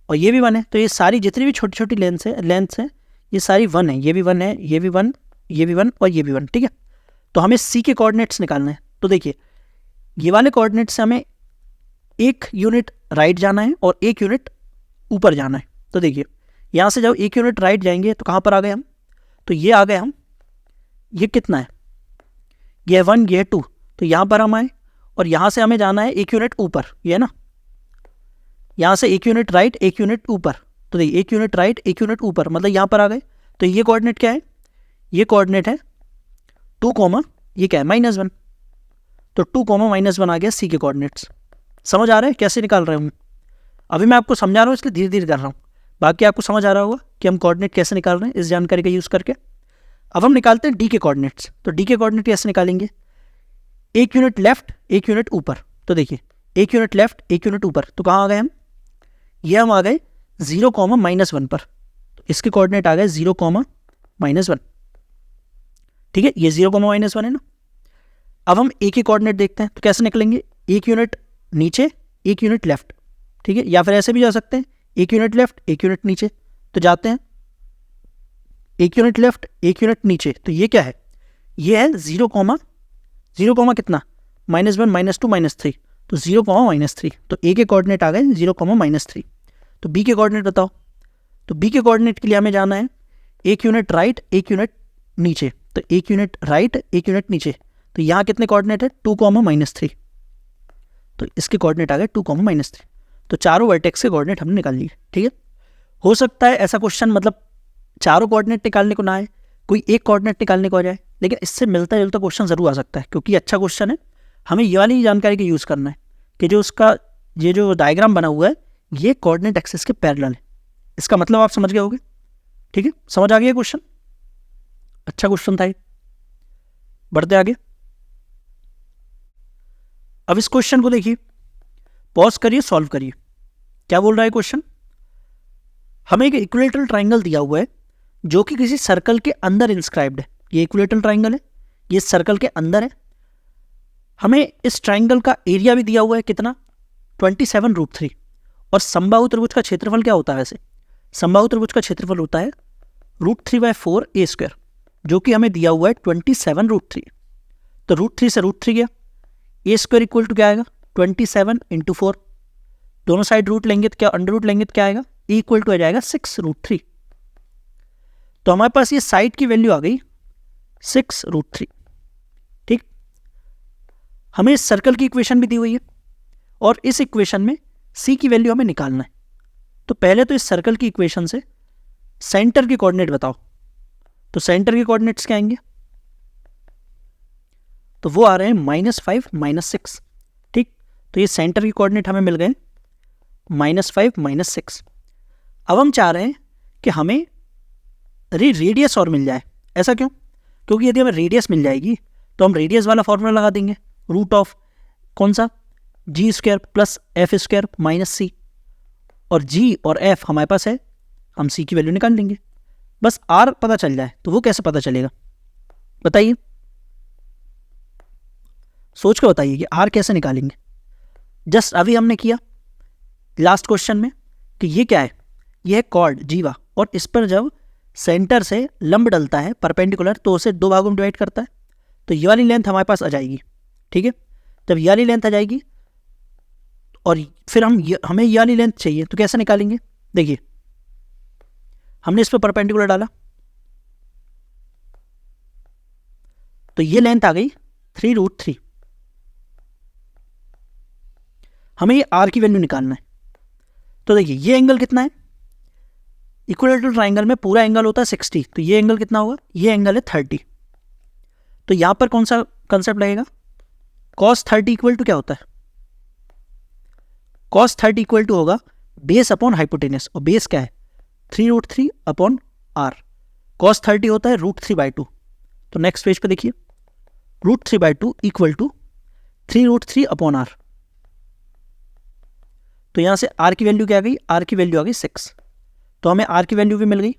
और ये भी 1 है, तो ये सारी जितनी भी छोटी छोटी लेंथ्स हैं ये सारी 1 है, ये भी 1 है, ये भी 1, ये भी 1 और ये भी 1, ठीक है। तो हमें सी के कोऑर्डिनेट्स निकालना है, तो देखिए ये वाले कोऑर्डिनेट से हमें 1 यूनिट राइट जाना है और 1 यूनिट ऊपर जाना है। तो देखिए यहाँ से जब 1 यूनिट राइट जाएंगे तो कहाँ पर आ गए हम, तो ये आ गए हम, ये कितना है, ये 1, ये 2, तो यहाँ पर हम आए और यहाँ से हमें जाना है 1 यूनिट ऊपर, ये है ना, यहाँ से 1 यूनिट राइट 1 यूनिट ऊपर, तो देखिए 1 यूनिट राइट 1 यूनिट ऊपर, मतलब यहाँ पर आ गए। तो ये कोऑर्डिनेट क्या है, ये कोऑर्डिनेट है 2 कॉमा, ये क्या है -1, तो 2 कॉमा -1 आ गया सी के कोऑर्डिनेट्स। समझ आ रहा है कैसे निकाल रहे हूँ, अभी मैं आपको समझा रहा हूँ इसलिए धीरे धीरे कर रहा हूँ, बाकी आपको समझ आ रहा होगा कि हम कोऑर्डिनेट कैसे निकाल रहे हैं इस जानकारी का यूज़ करके। अब हम निकालते हैं डी के कोऑर्डिनेट्स, तो डी के कोऑर्डिनेट कैसे निकालेंगे, 1 यूनिट लेफ्ट 1 यूनिट ऊपर, तो देखिए 1 यूनिट लेफ्ट 1 यूनिट ऊपर, तो कहाँ आ गए हम, ये हम आ गए 0 कॉमा -1 पर, तो इसके कोऑर्डिनेट आ गए 0 कॉमा -1, ठीक है, ये 0 कॉमा -1 है ना। अब हम ए के कोऑर्डिनेट देखते हैं, तो कैसे निकलेंगे, 1 यूनिट नीचे 1 यूनिट लेफ्ट, ठीक है, या फिर ऐसे भी जा सकते हैं 1 यूनिट लेफ्ट 1 यूनिट नीचे, तो जाते हैं 1 यूनिट लेफ्ट 1 यूनिट नीचे, तो ये क्या है, ये है 0 कॉमा कितना, -1 -2 -3, तो 0 कॉमा -3, तो ए के कोऑर्डिनेट आ गए 0 कॉमा -3। तो बी के कोऑर्डिनेट बताओ, तो बी के कोऑर्डिनेट के लिए हमें जाना है 1 यूनिट राइट 1 यूनिट नीचे, तो 1 यूनिट राइट 1 यूनिट नीचे, तो यहाँ कितने कोऑर्डिनेट है 2 कॉमा -3, तो इसके कोऑर्डिनेट आ गए 2 कॉमा -3, तो चारों वर्टेक्स के कोऑर्डिनेट हमने निकाल लिए, ठीक है। हो सकता है ऐसा क्वेश्चन मतलब चारों कोऑर्डिनेट निकालने को ना आए, कोई एक कोऑर्डिनेट निकालने को आ जाए, लेकिन इससे मिलता जुलता क्वेश्चन जरूर आ सकता है, क्योंकि अच्छा क्वेश्चन है। हमें ये वाली जानकारी का यूज़ करना है कि जो उसका ये जो डायग्राम बना हुआ है ये कोऑर्डिनेट एक्सिस के पैरेलल है, इसका मतलब आप समझ गए होगे, ठीक है, समझ आ गया क्वेश्चन, अच्छा क्वेश्चन था ये। बढ़ते आगे, अब इस क्वेश्चन को देखिए, पॉज करिए, सॉल्व करिए। क्या बोल रहा है क्वेश्चन, हमें एक इक्विलेटरल ट्राइंगल दिया हुआ है जो कि किसी सर्कल के अंदर इंस्क्राइब्ड है, ये इक्विलेटरल ट्राइंगल है, ये सर्कल के अंदर है। हमें इस ट्राइंगल का एरिया भी दिया हुआ है कितना, 27√3, और समबाहु त्रिभुज का क्षेत्रफल क्या होता है, वैसे समबाहु त्रिभुज का क्षेत्रफल होता है √3/4 a², जो कि हमें दिया हुआ है 27√3, तो √3 से √3 गया, a² इक्वल टू क्या आएगा 27 × 4, दोनों साइड रूट लेंगे तो क्या अंडर रूट लेंगे तो क्या आएगा, a इक्वल टू आ जाएगा 6√3, तो हमारे पास ये साइड की वैल्यू आ गई 6√3, ठीक। हमें इस सर्कल की इक्वेशन भी दी हुई है और इस इक्वेशन में c की वैल्यू हमें निकालना है। तो पहले तो इस सर्कल की इक्वेशन से सेंटर के कोऑर्डिनेट बताओ, तो सेंटर के कोऑर्डिनेट्स क्या आएंगे, तो वो आ रहे हैं -5 -6, ठीक। तो ये सेंटर के कोऑर्डिनेट हमें मिल गए -5 -6। अब हम चाह रहे हैं कि हमें रेडियस और मिल जाए, ऐसा क्यों, क्योंकि यदि हमें रेडियस मिल जाएगी तो हम रेडियस वाला फॉर्मूला लगा देंगे, √ कौन सा g² + f² - c, और g और f हमारे पास है, हम c की वैल्यू निकाल लेंगे। बस r पता चल जाए, तो वो कैसे पता चलेगा बताइए, सोच के बताइए कि r कैसे निकालेंगे। जस्ट अभी हमने किया लास्ट क्वेश्चन में कि ये क्या है, ये है कॉर्ड जीवा, और इस पर जब सेंटर से लंब डलता है परपेंडिकुलर तो उसे 2 भागों में डिवाइड करता है, तो ये वाली लेंथ हमारे पास आ जाएगी, ठीक है। जब ये वाली लेंथ आ जाएगी और फिर हमें ये वाली लेंथ चाहिए, तो कैसे निकालेंगे, देखिए हमने इस पर परपेंडिकुलर डाला तो ये लेंथ आ गई 3√3, हमें ये r की वैल्यू निकालना है। तो देखिए ये एंगल कितना है, इक्विलेटरल ट्राइंगल में पूरा एंगल होता है 60, तो ये एंगल कितना होगा, ये एंगल है 30, तो यहां पर कौन सा कंसेप्ट लगेगा, cos 30 इक्वल टू क्या होता है, cos 30 इक्वल टू होगा बेस अपॉन हाइपोटेनस, और बेस क्या है 3√3 अपॉन आर। कॉस 30 होता है √3/2। तो नेक्स्ट पेज पे देखिए, √3/2 इक्वल टू 3√3 अपॉन आर। तो यहां से आर की वैल्यू क्या आ गई, आर की वैल्यू आ गई 6। तो हमें आर की वैल्यू भी मिल गई।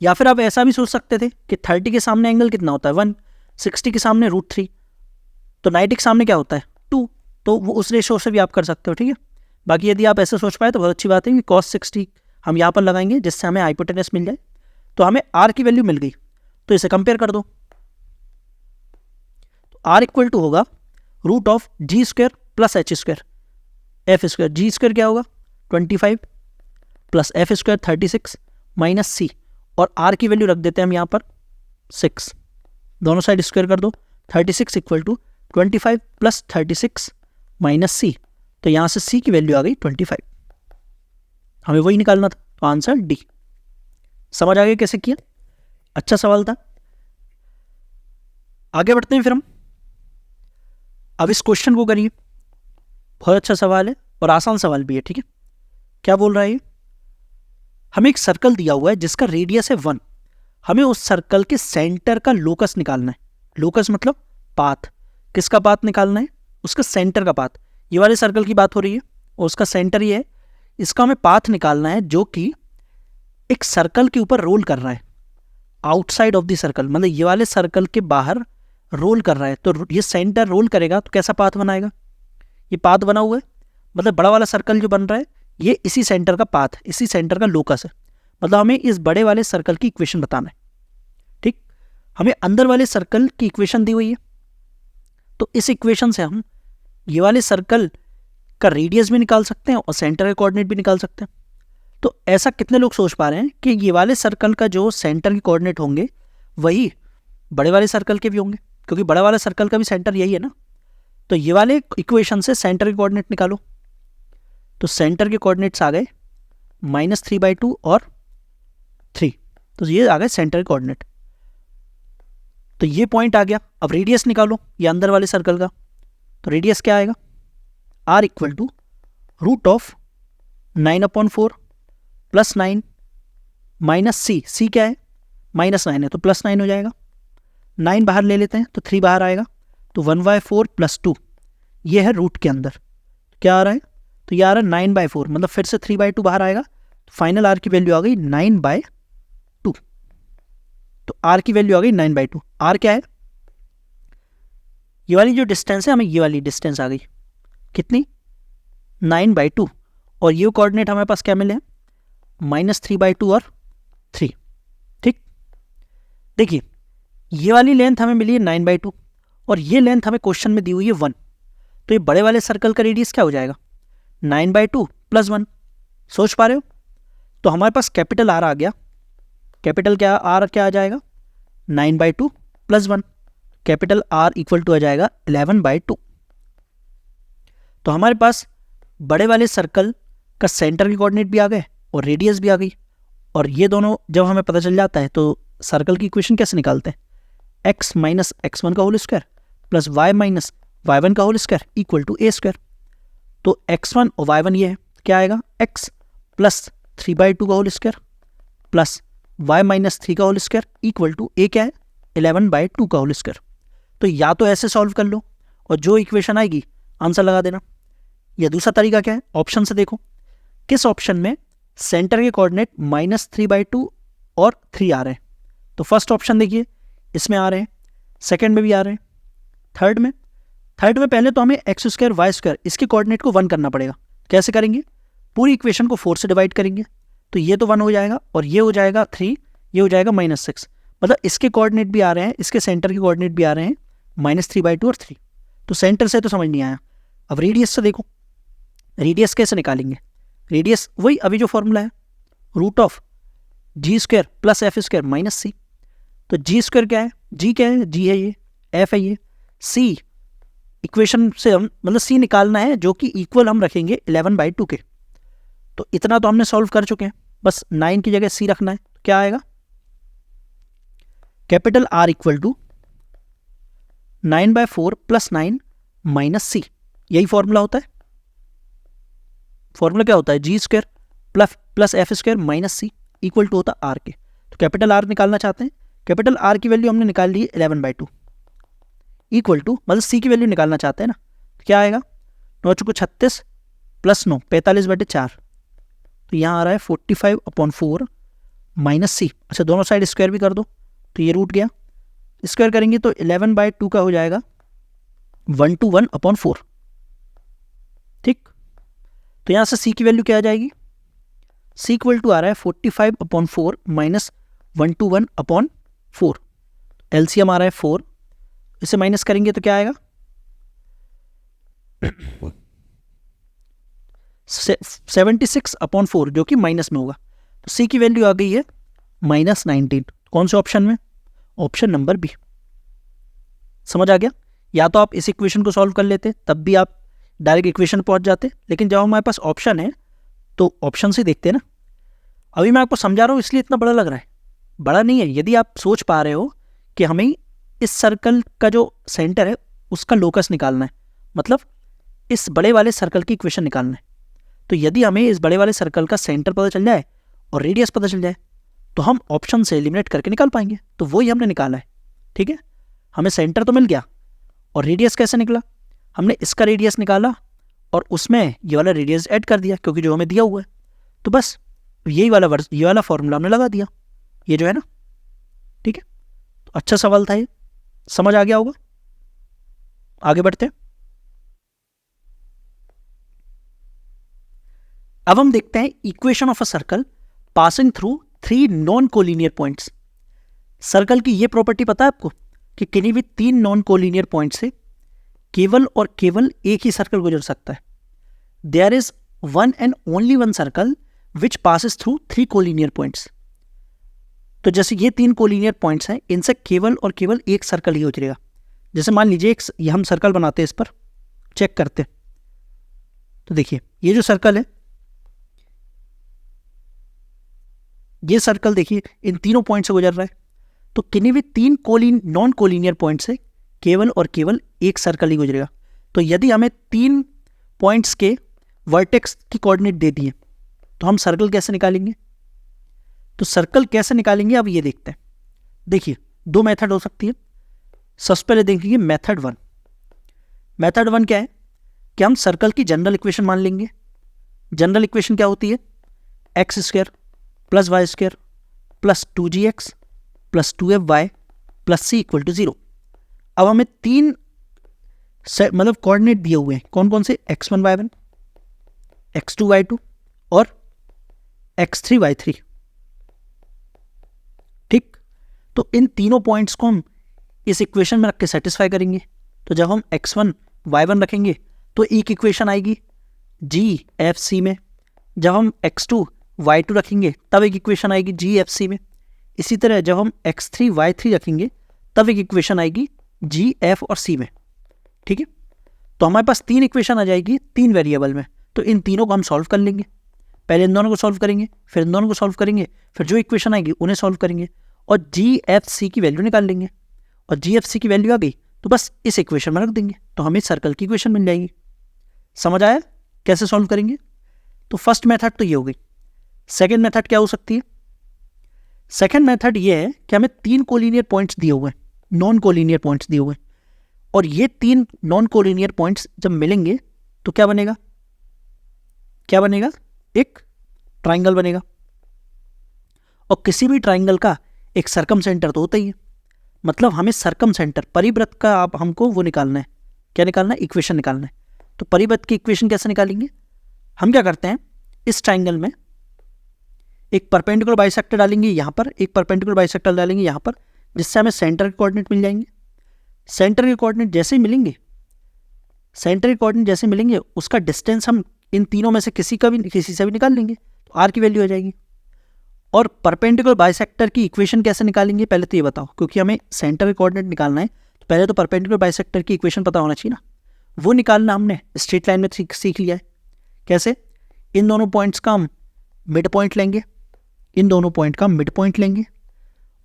या फिर आप ऐसा भी सोच सकते थे कि 30 के सामने एंगल कितना होता है 1, 60 के सामने √3, तो 90 के सामने क्या होता है 2। तो वो उस रेशो से भी आप कर सकते हो, ठीक है। बाकी यदि आप ऐसे सोच पाए तो बहुत अच्छी बात है कि cos 60 हम यहाँ पर लगाएंगे जिससे हमें हाइपोटेनस मिल जाए। तो हमें आर की वैल्यू मिल गई, तो इसे कंपेयर कर दो। तो आर इक्वल टू होगा √g² plus h², f²। g² क्या होगा 25 प्लस f² 36 माइनस सी, और आर की वैल्यू रख देते हैं हम यहाँ पर 6। दोनों साइड स्क्वायर कर दो। 36 इक्वल टू 25 प्लस 36 माइनस सी, तो यहाँ से सी की वैल्यू आ गई 25। हमें वही निकालना था, तो आंसर डी। समझ आ गया कैसे किया, अच्छा सवाल था। आगे बढ़ते हैं फिर हम। अब इस क्वेश्चन को करिए, बहुत अच्छा सवाल है और आसान सवाल भी है, ठीक है। क्या बोल रहा है ये, हमें एक सर्कल दिया हुआ है जिसका रेडियस है 1। हमें उस सर्कल के सेंटर का लोकस निकालना है। लोकस मतलब पाथ। किसका पाथ निकालना है, उसका सेंटर का पाथ। ये वाले सर्कल की बात हो रही है और उसका सेंटर ये है। इसका हमें पाथ निकालना है जो कि एक सर्कल के ऊपर रोल कर रहा है, आउटसाइड ऑफ द सर्कल, मतलब ये वाले सर्कल के बाहर रोल कर रहा है। तो ये सेंटर रोल करेगा तो कैसा पाथ बनाएगा, ये पाथ बना हुआ है, मतलब बड़ा वाला सर्कल जो बन रहा है ये इसी सेंटर का पाथ, इसी सेंटर का लोकस है। मतलब हमें इस बड़े वाले सर्कल की इक्वेशन बताना है, ठीक। हमें अंदर वाले सर्कल की इक्वेशन दी हुई है, तो इस इक्वेशन से हम ये वाले सर्कल का रेडियस भी निकाल सकते हैं और सेंटर के कोऑर्डिनेट भी निकाल सकते हैं। तो ऐसा कितने लोग सोच पा रहे हैं कि ये वाले सर्कल का जो सेंटर के कोऑर्डिनेट होंगे वही बड़े वाले सर्कल के भी होंगे, क्योंकि बड़ा वाला सर्कल का भी सेंटर यही है ना। तो ये वाले इक्वेशन से सेंटर के कोऑर्डिनेट निकालो। तो सेंटर के कोऑर्डिनेट्स आ गए -3/2 और 3, तो ये आ गए सेंटर के कोऑर्डिनेट। तो ये पॉइंट आ गया। अब रेडियस निकालो ये अंदर वाले सर्कल का। तो रेडियस क्या आएगा, r equal to √9/4 plus 9 minus c क्या है -9 है तो +9 हो जाएगा। 9 बाहर ले लेते हैं तो 3 बाहर आएगा, तो 1/4 प्लस 2, ये है रूट के अंदर। क्या आ रहा है, तो ये आ रहा है 9/4, मतलब फिर से 3/2 बाहर आएगा। तो फाइनल आर की वैल्यू आ गई 9/2। तो आर की वैल्यू आ गई 9/2। आर क्या है, ये वाली जो डिस्टेंस है, हमें ये वाली डिस्टेंस आ गई कितनी 9/2, और ये कोऑर्डिनेट हमारे पास क्या मिले हैं -3/2 और 3, ठीक। देखिए ये वाली लेंथ हमें मिली है 9/2 और ये लेंथ हमें क्वेश्चन में दी हुई है 1। तो ये बड़े वाले सर्कल का रेडियस क्या हो जाएगा 9/2 + 1। सोच पा रहे हो, तो हमारे पास कैपिटल आर आ गया। कैपिटल क्या आर क्या आ जाएगा 9/2 + 1, कैपिटल आर इक्वल टू आ जाएगा 11/2। तो हमारे पास बड़े वाले सर्कल का सेंटर के कोऑर्डिनेट भी आ गए और रेडियस भी आ गई। और ये दोनों जब हमें पता चल जाता है तो सर्कल की इक्वेशन कैसे निकालते हैं, x - x1 का whole square plus y - y1 का whole square equal to a²। तो x1 और y1 ये है, क्या आएगा x प्लस 3/2 का होल स्क्वायर प्लस y - 3 का whole square equal to a क्या है 11/2 का होल स्क्वायर। तो या तो ऐसे सॉल्व कर लो और जो इक्वेशन आएगी आंसर लगा देना, या दूसरा तरीका क्या है, ऑप्शन से देखो किस ऑप्शन में सेंटर के कोऑर्डिनेट -3/2 और 3 आ रहे हैं। तो फर्स्ट ऑप्शन देखिए इसमें आ रहे हैं, सेकंड में भी आ रहे हैं, थर्ड में पहले तो हमें x² y² इसके कोऑर्डिनेट को 1 करना पड़ेगा। कैसे करेंगे, पूरी इक्वेशन को 4 से डिवाइड करेंगे, तो ये तो 1 हो जाएगा और ये हो जाएगा 3, ये हो जाएगा -6। मतलब इसके कोऑर्डिनेट भी आ रहे हैं, इसके सेंटर के कोऑर्डिनेट भी आ रहे हैं -3/2 और 3। तो सेंटर से तो समझ नहीं आया। अब रेडियस से देखो, रेडियस कैसे निकालेंगे, रेडियस वही अभी जो फॉर्मूला है √g² प्लस f² माइनस सी। तो g² क्या है, g क्या है, g है ये, f है ये, c इक्वेशन से हम मतलब c निकालना है जो कि इक्वल हम रखेंगे 11/2 के। तो इतना तो हमने सॉल्व कर चुके हैं, बस 9 की जगह c रखना है। तो क्या आएगा, capital R equal to 9/4 plus 9 minus c, यही फॉर्मूला होता है। फॉर्मूला क्या होता है, g square plus f square minus c equal to होता है आर के। तो कैपिटल आर निकालना चाहते हैं, कैपिटल आर की वैल्यू हमने निकाल ली 11/2 इक्वल टू, मतलब सी की वैल्यू निकालना चाहते हैं ना, तो क्या आएगा 9 चुको 36 प्लस 9 45/4, तो यहाँ आ रहा है 45/4 माइनस सी। अच्छा दोनों साइड स्क्वायर भी कर दो तो ये रूट गया, स्क्वायर करेंगे तो 11/2 का हो जाएगा 1/4। ठीक, तो यहाँ से सी की वैल्यू क्या आ जाएगी, सी इक्वल टू आ रहा है 45/4 माइनस 1/4। एलसीएम आ रहा है 4, इसे माइनस करेंगे तो क्या आएगा 76/4 जो कि माइनस में होगा। तो सी की वैल्यू आ गई है -19। कौन से ऑप्शन में, ऑप्शन नंबर बी। समझ आ गया, या तो आप इस इक्वेशन को सॉल्व कर लेते तब भी आप डायरेक्ट इक्वेशन पहुंच जाते, लेकिन जब हमारे पास ऑप्शन है तो ऑप्शन से देखते हैं ना। अभी मैं आपको समझा रहा हूँ इसलिए इतना बड़ा लग रहा है, बड़ा नहीं है। यदि आप सोच पा रहे हो कि हमें इस सर्कल का जो सेंटर है उसका लोकस निकालना है, मतलब इस बड़े वाले सर्कल की इक्वेशन निकालना है, तो यदि हमें इस बड़े वाले सर्कल का सेंटर पता चल जाए और रेडियस पता चल जाए तो हम ऑप्शन से एलिमिनेट करके निकाल पाएंगे। तो वही हमने निकाला है। ठीक है, हमें सेंटर तो मिल गया और रेडियस कैसे निकला, हमने इसका रेडियस निकाला और उसमें ये वाला रेडियस ऐड कर दिया क्योंकि जो हमें दिया हुआ है, तो बस ये वाला फॉर्मूला हमने लगा दिया, ये जो है ना। ठीक है, तो अच्छा सवाल था ये, समझ आ गया होगा। आगे बढ़ते हैं। अब हम देखते हैं equation of a circle passing through 3 non collinear points. Circle की ये प्रॉपर्टी पता है आपको कि किन्हीं भी 3 नॉन कोलिनियर पॉइंट से केवल और केवल एक ही सर्कल गुजर सकता है। There is one and only one circle which passes through 3 collinear points. तो जैसे ये 3 कोलिनियर पॉइंट्स हैं, इनसे केवल और केवल एक सर्कल ही गुजरेगा। जैसे मान लीजिए ये हम सर्कल बनाते हैं, इस पर चेक करते हैं। तो देखिए ये जो सर्कल है, ये सर्कल देखिए इन तीनों पॉइंट से गुजर रहा है। तो किन्हीं भी 3 नॉन कोलिनियर पॉइंट से केवल और केवल एक सर्कल ही गुजरेगा। तो यदि हमें 3 पॉइंट्स के वर्टेक्स की कोऑर्डिनेट दे दिए तो हम सर्कल कैसे निकालेंगे, तो सर्कल कैसे निकालेंगे अब ये देखते हैं। देखिए 2 मेथड हो सकती है। सबसे पहले देखेंगे मेथड 1। मेथड 1 क्या है कि हम सर्कल की जनरल इक्वेशन मान लेंगे। जनरल इक्वेशन क्या होती है, x² + y² + 2gx + 2fy + c = 0। अब हमें 3 मतलब कोऑर्डिनेट दिए हुए हैं, कौन कौन से, x1 y1, x2 y2 और x3 y3। ठीक, तो इन तीनों पॉइंट्स को हम इस इक्वेशन में रख के सेटिस्फाई करेंगे। तो जब हम x1 y1 रखेंगे तो एक इक्वेशन आएगी GFC में, जब हम x2 y2 रखेंगे तब एक इक्वेशन आएगी GFC में। इसी तरह जब हम x3 y3 रखेंगे तब एक इक्वेशन आएगी GF और C में। ठीक है, तो हमारे पास 3 इक्वेशन आ जाएगी 3 वेरिएबल में। तो इन तीनों को हम सॉल्व कर लेंगे। पहले इन दोनों को सॉल्व करेंगे, फिर इन दोनों को सॉल्व करेंगे, फिर जो इक्वेशन आएगी उन्हें सॉल्व करेंगे और GFC की वैल्यू निकाल लेंगे। और GFC की वैल्यू आ गई तो बस इस इक्वेशन में रख देंगे, तो हमें सर्कल की इक्वेशन मिल जाएगी। समझ आया कैसे सॉल्व करेंगे। तो फर्स्ट मेथड तो ये हो गई। सेकेंड मेथड क्या हो सकती है, सेकेंड मेथड ये है कि हमें 3 कोलिनियर पॉइंट्स दिए हुए हैं, नॉन कोलिनियर पॉइंट्स दिए हुए हैं, और ये 3 नॉन कोलिनियर पॉइंट्स जब मिलेंगे तो क्या बनेगा, क्या बनेगा, एक ट्राइंगल बनेगा। और किसी भी ट्राइंगल का एक सर्कम सेंटर तो होता ही है, मतलब हमें सर्कम सेंटर परिवृत्त का आप हमको वो निकालना है, क्या निकालना है, इक्वेशन निकालना है। तो परिवृत्त की इक्वेशन कैसे निकालेंगे, हम क्या करते हैं, इस ट्राइंगल में एक परपेंडिकुलर बाइसेक्टर डालेंगे यहाँ पर, एक परपेंडिकुलर बाइसेक्टर डालेंगे यहाँ पर, जिससे हमें सेंटर के कोऑर्डिनेट मिल जाएंगे। सेंटर के कोऑर्डिनेट जैसे ही मिलेंगे, सेंटर के कोऑर्डिनेट जैसे मिलेंगे उसका डिस्टेंस हम इन तीनों में से किसी से भी निकाल लेंगे, तो आर की वैल्यू आ जाएगी। और परपेंडिकुलर बाइसेक्टर की इक्वेशन कैसे निकालेंगे पहले तो ये बताओ, क्योंकि हमें सेंटर के कोऑर्डिनेट निकालना है तो पहले तो परपेंडिकुलर बाइसेक्टर की इक्वेशन पता होना चाहिए ना। वो निकालना हमने स्ट्रेट लाइन में सीख लिया है। कैसे, इन दोनों पॉइंट्स का हम मिड पॉइंट लेंगे, इन दोनों पॉइंट का मिड पॉइंट लेंगे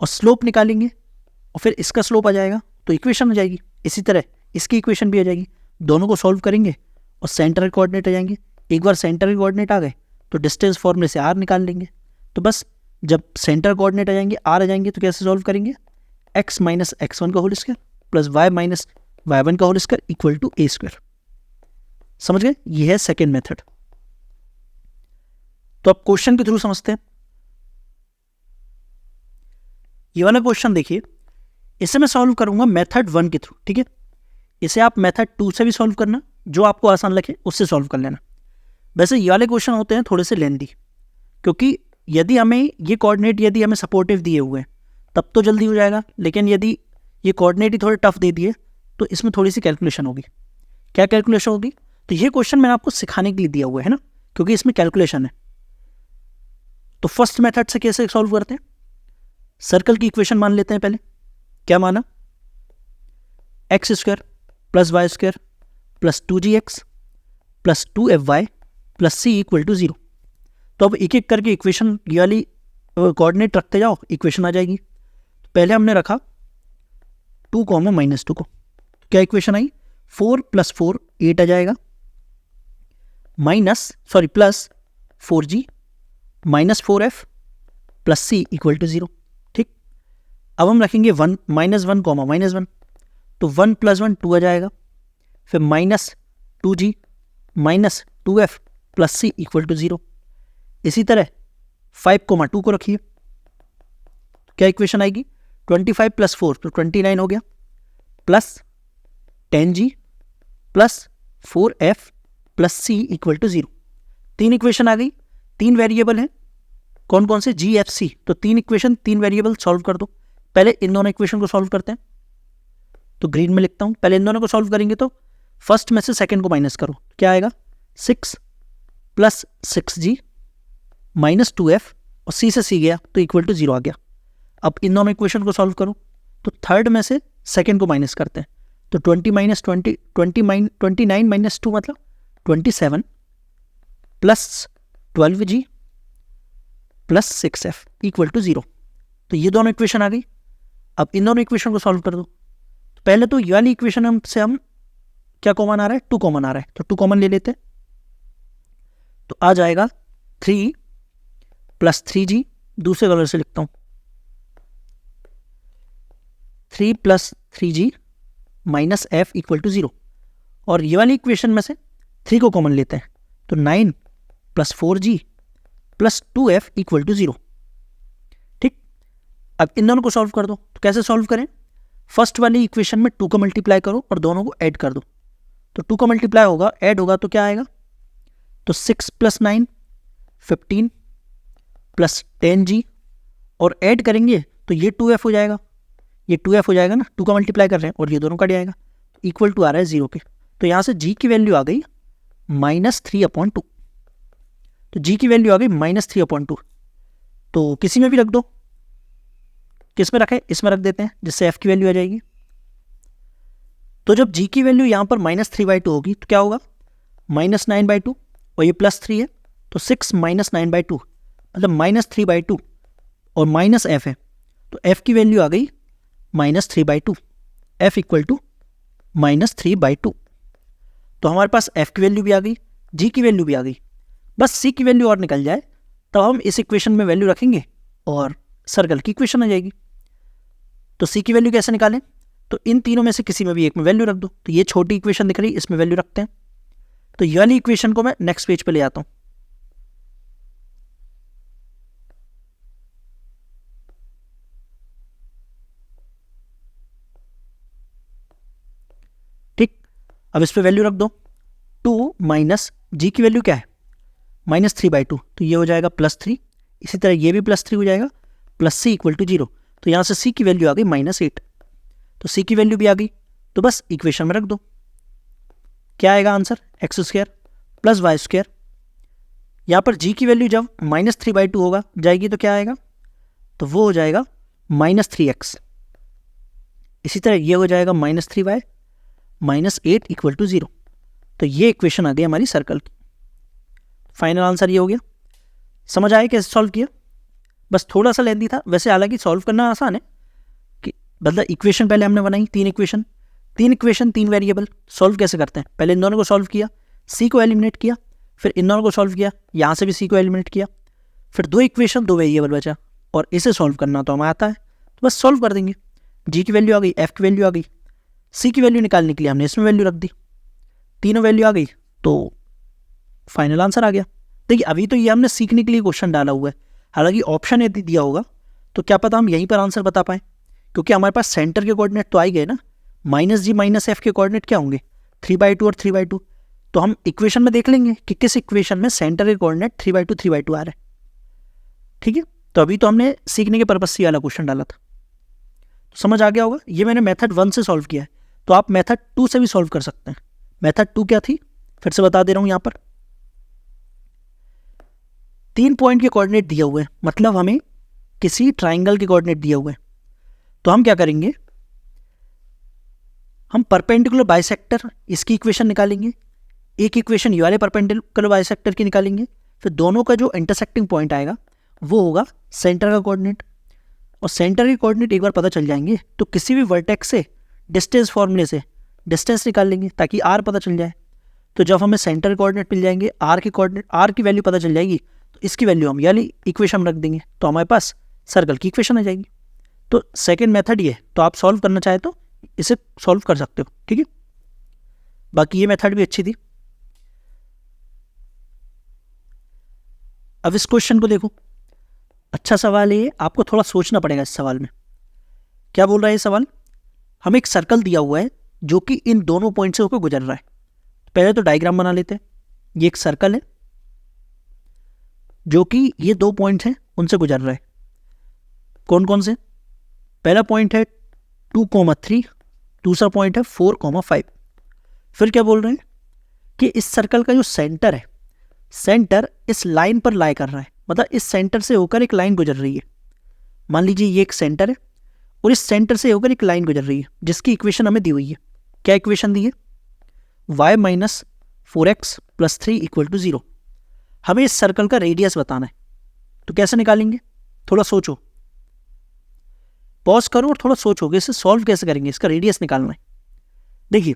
और स्लोप निकालेंगे, और फिर इसका स्लोप आ जाएगा तो इक्वेशन आ जाएगी। इसी तरह इसकी इक्वेशन भी आ जाएगी, दोनों को सॉल्व करेंगे और सेंटर के कोऑर्डिनेट आ जाएंगे, एक बार सेंटर के कोऑर्डिनेट आ गए तो डिस्टेंस फॉर्मूले से आर निकाल लेंगे। तो बस जब सेंटर कोऑर्डिनेट आ जाएंगे, आर आ जाएंगे, तो कैसे सॉल्व करेंगे, x माइनस x1 का whole square plus y minus y1 का whole square equal to a square. समझ गए, ये है सेकेंड मेथड। तो अब क्वेश्चन के थ्रू समझते हैं। ये वाला क्वेश्चन देखिए, इसे मैं सॉल्व करूंगा मेथड 1 के थ्रू, ठीक है। इसे आप मेथड 2 से भी सॉल्व करना, जो आपको आसान लगे उससे सॉल्व कर लेना। वैसे ये वाले क्वेश्चन होते हैं थोड़े से लेंदी, क्योंकि यदि हमें ये कोऑर्डिनेट यदि हमें सपोर्टिव दिए हुए हैं तब तो जल्दी हो जाएगा, लेकिन यदि ये कोऑर्डिनेट ही थोड़े टफ दे दिए तो इसमें थोड़ी सी कैलकुलेशन होगी। क्या कैलकुलेशन होगी, तो ये क्वेश्चन मैंने आपको सिखाने के लिए दिया हुआ है ना, क्योंकि इसमें कैलकुलेशन है। तो फर्स्ट मेथड से कैसे सॉल्व करते हैं, सर्कल की इक्वेशन मान लेते हैं पहले। क्या माना, X square plus Y square plus 2gx plus 2fy plus C equal to 0। तो अब एक एक करके इक्वेशन ये वाली कोऑर्डिनेट रखते जाओ, इक्वेशन आ जाएगी। तो पहले हमने रखा 2 -2 को, क्या इक्वेशन आई, 4 + 4 8 आ जाएगा, plus 4g minus 4f plus C equal to 0। ठीक, अब हम रखेंगे 1 -1 -1, तो 1 + 1 2 आ जाएगा, फिर minus 2g minus 2f plus C equal to 0। इसी तरह 5 2 को रखिए, क्या इक्वेशन आएगी, 25 + 4 तो 29 हो गया, plus 10g plus 4f plus C equal to 0। 3 equation आ गई, 3 वेरिएबल हैं, कौन कौन से, जी एफ सी। तो 3 इक्वेशन 3 वेरिएबल सॉल्व कर दो। पहले इन दोनों इक्वेशन को सॉल्व करते हैं, तो ग्रीन में लिखता हूं। पहले इन दोनों को सॉल्व करेंगे तो फर्स्ट में से सेकंड को माइनस करो, क्या आएगा, 6 प्लस 6g माइनस 2f और c से c गया तो इक्वल टू 0 आ गया। अब इन दोनों इक्वेशन को सॉल्व करो, तो थर्ड में से सेकंड को माइनस करते हैं, तो 29 - 2 मतलब 27 plus 12g plus 6f equal to 0। तो ये दोनों इक्वेशन आ गई। अब इन दोनों इक्वेशन को सॉल्व कर दो। तो पहले तो ये वाली इक्वेशन से हम क्या कॉमन आ रहा है, 2 कॉमन आ रहा है, तो 2 कॉमन ले लेते हैं। तो आ जाएगा 3 प्लस 3g, दूसरे कलर से लिखता हूं, 3 plus 3g minus f equal to 0। और ये वाली इक्वेशन में से 3 को कॉमन लेते हैं, तो 9 plus 4g plus 2f equal to 0। ठीक, अब इन दोनों को सॉल्व कर दो। तो कैसे सॉल्व करें, फर्स्ट वाली इक्वेशन में 2 को मल्टीप्लाई करो और दोनों को ऐड कर दो। तो 2 का मल्टीप्लाई होगा, ऐड होगा तो क्या आएगा, तो 6 + 9 15 प्लस 10g और ऐड करेंगे तो ये 2f हो जाएगा, ये 2f हो जाएगा ना, 2 का मल्टीप्लाई कर रहे हैं और ये दोनों कट जाएगा, इक्वल टू आ रहा है 0 के। तो यहाँ से g की वैल्यू आ गई -3/2। तो g की वैल्यू आ गई -3/2। तो किसी में भी रख दो, किस में रखें, इसमें रख देते हैं, जिससे f की वैल्यू आ जाएगी। तो जब g की वैल्यू यहाँ पर -3/2 होगी तो क्या होगा, -9/2 और ये +3 है, तो 6 - 9/2 मतलब -3/2 और माइनस f है, तो f की वैल्यू आ गई -3/2, f इक्वल टू -3/2। तो हमारे पास f की वैल्यू भी आ गई, g की वैल्यू भी आ गई, बस c की वैल्यू और निकल जाए तब हम इस इक्वेशन में वैल्यू रखेंगे और सर्कल की इक्वेशन आ जाएगी। तो c की वैल्यू कैसे निकालें, तो इन तीनों में से किसी में भी एक में वैल्यू रख दो। तो ये छोटी इक्वेशन दिख रही है, इसमें वैल्यू रखते हैं। तो ये वाली इक्वेशन को मैं नेक्स्ट पेज पे ले आता हूं। ठीक, अब इस पे वैल्यू रख दो। 2 माइनस जी की वैल्यू क्या है, -3/2, तो ये हो जाएगा +3। इसी तरह ये भी +3 हो जाएगा, प्लस सी इक्वल टू 0। तो यहाँ से c की वैल्यू आ गई -8। तो c की वैल्यू भी आ गई, तो बस इक्वेशन में रख दो। क्या आएगा आंसर, x² प्लस y²। यहाँ पर g की वैल्यू जब -3/2 होगा जाएगी तो क्या आएगा, तो वो हो जाएगा -3x। इसी तरह ये हो जाएगा -3y -8 इक्वल टू 0। तो ये इक्वेशन आ गई हमारी सर्कल की। फाइनल आंसर ये हो गया। समझ आया कैसे सॉल्व किया, बस थोड़ा सा लेंदी था वैसे, हालांकि सॉल्व करना आसान है। कि मतलब इक्वेशन पहले हमने बनाई 3 इक्वेशन 3 वेरिएबल, सॉल्व कैसे करते हैं, पहले इन दोनों को सॉल्व किया, c को एलिमिनेट किया, फिर इन दोनों को सॉल्व किया, यहाँ से भी सी को एलिमिनेट किया, फिर 2 इक्वेशन 2 वेरिएबल बचा, और इसे सॉल्व करना तो हमें आता है, तो बस सॉल्व कर देंगे। जी की वैल्यू आ गई, एफ की वैल्यू आ गई, सी की वैल्यू निकालने के लिए हमने इसमें वैल्यू रख दी, तीनों वैल्यू आ गई, तो फाइनल आंसर आ गया। देखिए अभी तो ये हमने सीखने के लिए क्वेश्चन डाला हुआ है, हालांकि ऑप्शन यदि दिया होगा तो क्या पता हम यहीं पर आंसर बता पाएँ, क्योंकि हमारे पास सेंटर के कोऑर्डिनेट तो आ ही गए ना। -g - f के कोऑर्डिनेट क्या होंगे, 3/2 और 3/2। तो हम इक्वेशन में देख लेंगे कि किस इक्वेशन में सेंटर के कोऑर्डिनेट 3/2 3/2 आ रहे हैं। ठीक है, तो अभी तो हमने सीखने के पर्पज से ये वाला क्वेश्चन डाला था, तो समझ आ गया होगा। ये मैंने मेथड 1 से सॉल्व किया है, तो आप मेथड 2 से भी सॉल्व कर सकते हैं। मेथड 2 क्या थी, फिर से बता दे रहा हूं। यहाँ पर 3 पॉइंट के कोऑर्डिनेट दिए हुए हैं, मतलब हमें किसी ट्राइंगल के कोऑर्डिनेट दिए हुए हैं। तो हम क्या करेंगे, हम परपेंडिकुलर बाइसेक्टर इसकी इक्वेशन निकालेंगे, एक इक्वेशन ये वाले परपेंडिकुलर बाइसेक्टर की निकालेंगे, फिर दोनों का जो इंटरसेक्टिंग पॉइंट आएगा वो होगा सेंटर का कोऑर्डिनेट। और सेंटर के कोऑर्डिनेट एक बार पता चल जाएंगे तो किसी भी वर्टेक्स से डिस्टेंस फॉर्मूले से डिस्टेंस निकाल लेंगे ताकि आर पता चल जाए। तो जब हमें सेंटर कोऑर्डिनेट मिल जाएंगे, आर के कोऑर्डिनेट, आर की वैल्यू पता चल जाएगी, तो इसकी वैल्यू हम यानी इक्वेशन में रख देंगे, तो हमारे पास सर्कल की इक्वेशन आ जाएगी। तो सेकेंड मेथड ये, तो आप सॉल्व करना चाहे तो इसे सॉल्व कर सकते हो। ठीक है, बाकी ये मेथड भी अच्छी थी। अब इस क्वेश्चन को देखो, अच्छा सवाल है, आपको थोड़ा सोचना पड़ेगा इस सवाल में। क्या बोल रहा है ये सवाल, हमें एक सर्कल दिया हुआ है जो कि इन दोनों पॉइंट से होकर गुजर रहा है। पहले तो डायग्राम बना लेते हैं। ये एक सर्कल है जो कि ये 2 पॉइंट हैं उनसे गुजर रहा है। कौन कौन से, पहला पॉइंट है 2,3, दूसरा पॉइंट है 4,5। फिर क्या बोल रहे हैं कि इस सर्कल का जो सेंटर है, सेंटर इस लाइन पर लाई कर रहा है, मतलब इस सेंटर से होकर एक लाइन गुजर रही है। मान लीजिए ये एक सेंटर है और इस सेंटर से होकर एक लाइन गुजर रही है जिसकी इक्वेशन हमें दी हुई है। क्या इक्वेशन दी है, y - 4x + 3 = 0। हमें इस सर्कल का रेडियस बताना है, तो कैसे निकालेंगे, थोड़ा सोचो, पॉज करो और थोड़ा सोचोगे इसे सॉल्व कैसे करेंगे, इसका रेडियस निकालना है। देखिए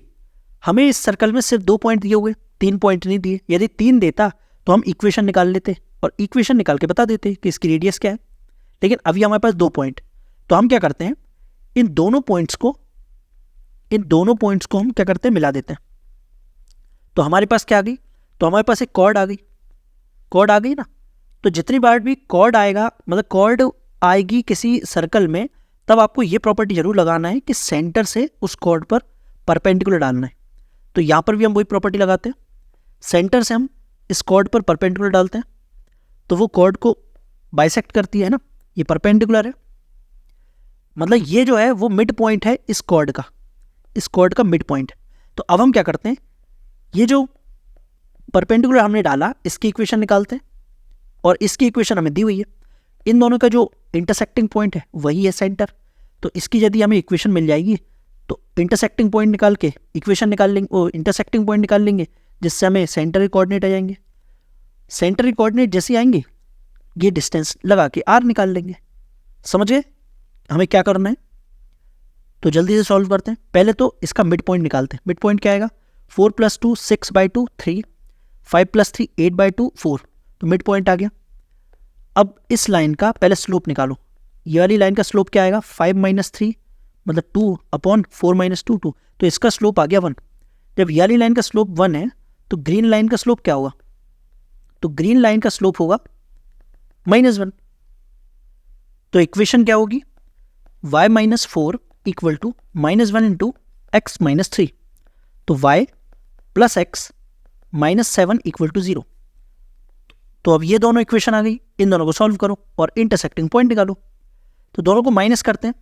हमें इस सर्कल में सिर्फ 2 पॉइंट दिए हुए, 3 पॉइंट नहीं दिए। यदि 3 देता तो हम इक्वेशन निकाल लेते और इक्वेशन निकाल के बता देते कि इसकी रेडियस क्या है। लेकिन अभी हमारे पास 2 पॉइंट, तो हम क्या करते हैं, इन दोनों पॉइंट्स को हम क्या करते हैं, मिला देते हैं। तो हमारे पास क्या आ गई, तो हमारे पास एक कॉर्ड आ गई। कॉर्ड आ गई ना, तो जितनी बार भी कॉर्ड आएगा, मतलब कॉर्ड आएगी किसी सर्कल में, तब आपको ये प्रॉपर्टी जरूर लगाना है कि सेंटर से उस कॉर्ड पर परपेंडिकुलर डालना है। तो यहाँ पर भी हम वही प्रॉपर्टी लगाते हैं, सेंटर से हम इस कॉर्ड पर परपेंडिकुलर डालते हैं, तो वो कॉर्ड को बाइसेक्ट करती है ना, ये परपेंडिकुलर है, मतलब ये जो है वो मिड पॉइंट है इस कॉर्ड का मिड पॉइंट। तो अब हम क्या करते हैं, ये जो परपेंडिकुलर हमने डाला इसकी इक्वेशन निकालते हैं, और इसकी इक्वेशन हमें दी हुई है। इन दोनों का जो इंटरसेक्टिंग पॉइंट है वही है सेंटर, तो इसकी यदि हमें इक्वेशन मिल जाएगी तो इंटरसेक्टिंग पॉइंट निकाल के इक्वेशन निकाल लेंगे, वो इंटरसेक्टिंग पॉइंट निकाल लेंगे, जिससे हमें सेंटर के कोऑर्डिनेट आ जाएंगे। सेंटर के कोऑर्डिनेट जैसे आएंगे, ये डिस्टेंस लगा के आर निकाल लेंगे। समझ गए हमें क्या करना है, तो जल्दी से सॉल्व करते हैं। पहले तो इसका मिड पॉइंट निकालते हैं। मिड पॉइंट क्या आएगा, 4 + 2 6/2 3, 5 + 3 8/2 4, तो मिड पॉइंट आ गया। अब इस लाइन का पहले स्लोप निकालो। ये वाली लाइन का स्लोप क्या आएगा, 5 - 3 मतलब 2/4 - 2 2, तो इसका स्लोप आ गया 1। जब ये वाली लाइन का स्लोप 1 है तो ग्रीन लाइन का स्लोप क्या होगा, तो ग्रीन लाइन का स्लोप होगा -1। तो इक्वेशन क्या होगी, y - 4 = -1 × x - 3, तो y + x - 7 = 0। तो अब ये दोनों इक्वेशन आ गई, इन दोनों को सॉल्व करो और इंटरसेक्टिंग पॉइंट निकालो। तो दोनों को माइनस करते हैं,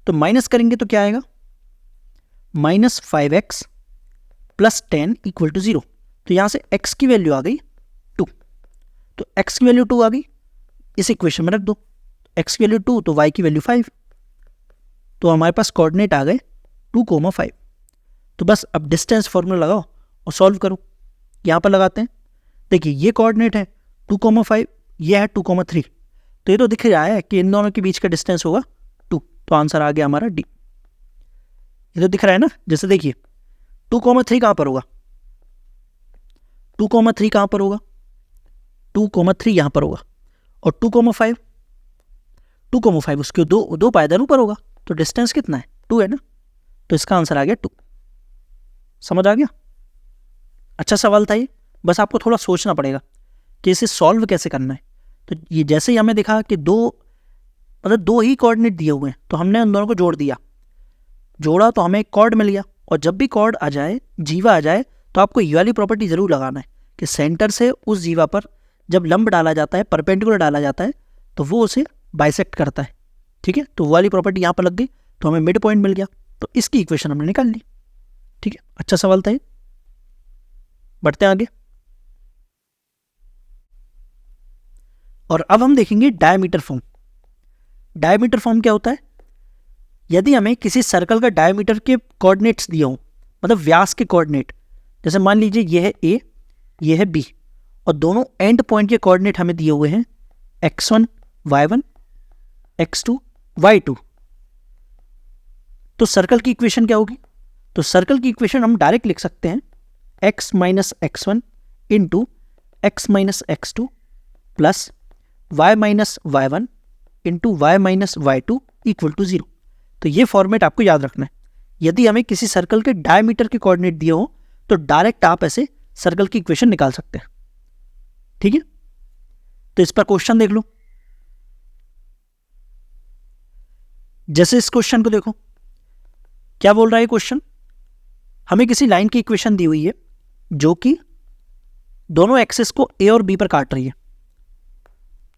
तो माइनस करेंगे तो क्या आएगा, -5x + 10 = 0। तो यहाँ से x की वैल्यू आ गई 2, तो x की वैल्यू 2 आ गई, इस इक्वेशन में रख दो। x की वैल्यू 2 तो y की वैल्यू 5, तो हमारे पास कोऑर्डिनेट आ गए 2,5। तो बस अब डिस्टेंस फॉर्मूला लगाओ और सॉल्व करो। यहाँ पर लगाते हैं, देखिए ये कोऑर्डिनेट है 2,5, ये है 2,3, तो ये तो दिख रहा है कि इन दोनों के बीच का डिस्टेंस होगा 2, तो आंसर आ गया हमारा डी। ये तो दिख रहा है ना, जैसे देखिए 2,3 कहाँ पर होगा, 2,3 कहाँ पर होगा, 2,3 यहाँ पर होगा, और 2,5 उसके दो पायदान ऊपर होगा, तो डिस्टेंस कितना है, 2 है ना, तो इसका आंसर आ गया 2। समझ आ गया? अच्छा सवाल था ये, बस आपको थोड़ा सोचना पड़ेगा कि इसे सॉल्व कैसे करना है। तो ये जैसे ही हमें दिखा कि दो ही कोऑर्डिनेट दिए हुए हैं, तो हमने उन दोनों को जोड़ा तो हमें एक कॉर्ड मिल गया। और जब भी कॉर्ड आ जाए, जीवा आ जाए, तो आपको ये वाली प्रॉपर्टी जरूर लगाना है कि सेंटर से उस जीवा पर जब लंब डाला जाता है, परपेंडिकुलर डाला जाता है, तो वो उसे बाइसेक्ट करता है। ठीक है, तो वो वाली प्रॉपर्टी यहाँ पर लग गई, तो हमें मिड पॉइंट मिल गया, तो इसकी इक्वेशन हमने निकाल ली। ठीक है, अच्छा सवाल था ये। बढ़ते हैं आगे, और अब हम देखेंगे डायमीटर फॉर्म। डायमीटर फॉर्म क्या होता है? यदि हमें किसी सर्कल का डायमीटर के कोऑर्डिनेट्स दिए हों, मतलब व्यास के कोऑर्डिनेट, जैसे मान लीजिए ये है ए, ये है बी, और दोनों एंड पॉइंट के कोऑर्डिनेट हमें दिए हुए हैं x1 y1 x2 y2, तो सर्कल की इक्वेशन क्या होगी? तो सर्कल की इक्वेशन हम डायरेक्ट लिख सकते हैं x minus x1 into x minus x2 plus y minus y1 into y minus y2 equal to 0। तो ये फॉर्मेट आपको याद रखना है। यदि हमें किसी सर्कल के डायमीटर के कोऑर्डिनेट दिए हो, तो डायरेक्ट आप ऐसे सर्कल की इक्वेशन निकाल सकते हैं। ठीक है, तो इस पर क्वेश्चन देख लो। जैसे इस क्वेश्चन को देखो, क्या बोल रहा है क्वेश्चन? हमें किसी लाइन की इक्वेशन दी हुई है जो कि दोनों एक्सिस को ए और बी पर काट रही है।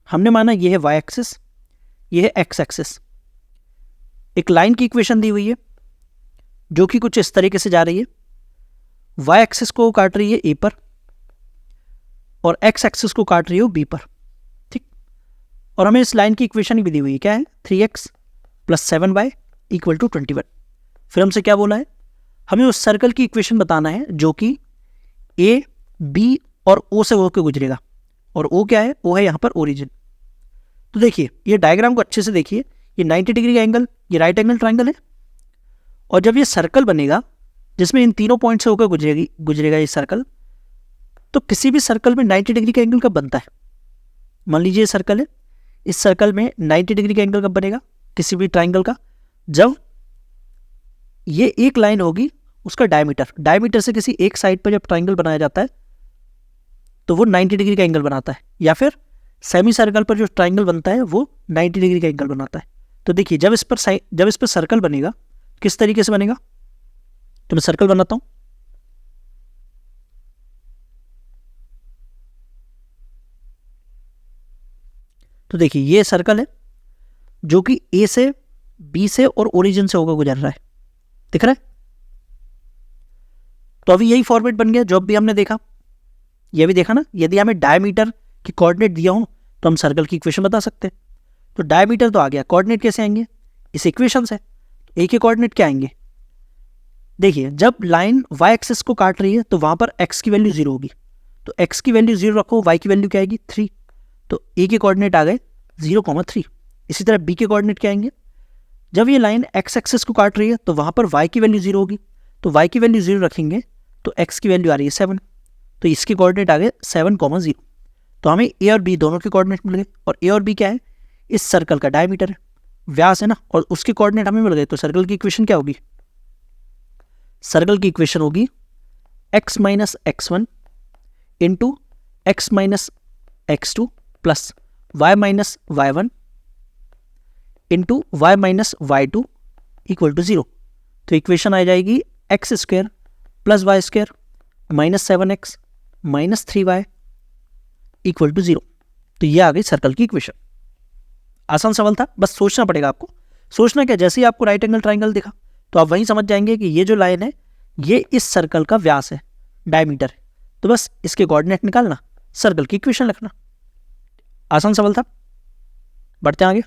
हमने माना ये है वाई एक्सिस, ये है एक्स एक्सिस। एक लाइन की इक्वेशन दी हुई है जो कि कुछ इस तरीके से जा रही है, वाई एक्सिस को काट रही है ए पर और एक्स एक्सिस को काट रही है बी पर। ठीक, और हमें इस लाइन की इक्वेशन भी दी हुई है, क्या है? 3x plus 7y equal to 21। फिर हमसे क्या बोला है? हमें उस सर्कल की इक्वेशन बताना है जो कि ए, बी और ओ से होकर गुजरेगा, और ओ क्या है? ओ है यहाँ पर ओरिजिन। तो देखिए ये डायग्राम को अच्छे से देखिए, ये 90 डिग्री का एंगल, ये राइट एंगल ट्राइंगल है, और जब ये सर्कल बनेगा जिसमें इन तीनों पॉइंट से होकर गुजरेगा ये सर्कल, तो किसी भी सर्कल में 90 डिग्री का एंगल कब बनता है? मान लीजिए ये सर्कल है, इस सर्कल में 90 डिग्री का एंगल कब बनेगा किसी भी ट्राइंगल का? जब ये एक लाइन होगी, उसका डायमीटर से किसी एक साइड पर जब ट्राइंगल बनाया जाता है तो वो 90 डिग्री का एंगल बनाता है, या फिर सेमी सर्कल पर जो ट्राइंगल बनता है वो 90 डिग्री का एंगल बनाता है। तो देखिए जब इस पर सर्कल बनेगा, किस तरीके से बनेगा? तो मैं सर्कल बनाता हूं। तो देखिए ये सर्कल है जो कि ए से, बी से और ओरिजिन से होकर गुजर रहा है, दिख रहा है? तो अभी यही फॉर्मेट बन गया जो भी हमने देखा, ये भी देखा ना। यदि हमें डायमीटर की कोऑर्डिनेट दिया हो तो हम सर्कल की इक्वेशन बता सकते हैं। तो डायमीटर तो आ गया, कोऑर्डिनेट कैसे आएंगे? इस इक्वेशन से। ए के कोऑर्डिनेट क्या आएंगे? देखिए जब लाइन वाई एक्सिस को काट रही है तो वहां पर एक्स की वैल्यू 0 होगी, तो एक्स की वैल्यू 0 रखो, वाई की वैल्यू क्या आएगी? 3। तो ए के कोऑर्डिनेट आ गए 0,3। इसी तरह बी के कोऑर्डिनेट क्या आएंगे? जब ये लाइन एक्स एक्सिस को काट रही है तो वहां पर वाई की वैल्यू 0 होगी, तो वाई की वैल्यू 0 रखेंगे तो एक्स की वैल्यू आ रही है 7, तो इसके कोऑर्डिनेट आ गए 7,0। तो हमें ए और बी दोनों के कोऑर्डिनेट मिल गए, और ए और बी क्या है? इस सर्कल का डायमीटर है, व्यास है ना, और उसके कोऑर्डिनेट हमें मिल गए। तो सर्कल की इक्वेशन क्या होगी? सर्कल की इक्वेशन होगी x minus x1 into X minus x2 plus y minus y1 into Y minus y2 equal to 0। तो इक्वेशन आ जाएगी X square plus Y square minus 7x minus 3y equal to 0। तो ये आ गई circle की equation. आसान सवाल था, बस सोचना पड़ेगा आपको। सोचना क्या, जैसे ही आपको राइट एंगल ट्राइंगल दिखा तो आप वहीं समझ जाएंगे कि ये जो लाइन है ये इस सर्कल का व्यास है, डायमीटर है, तो बस इसके कोऑर्डिनेट निकालना, सर्कल की इक्वेशन लिखना। आसान सवाल था। बढ़ते हैं आगे।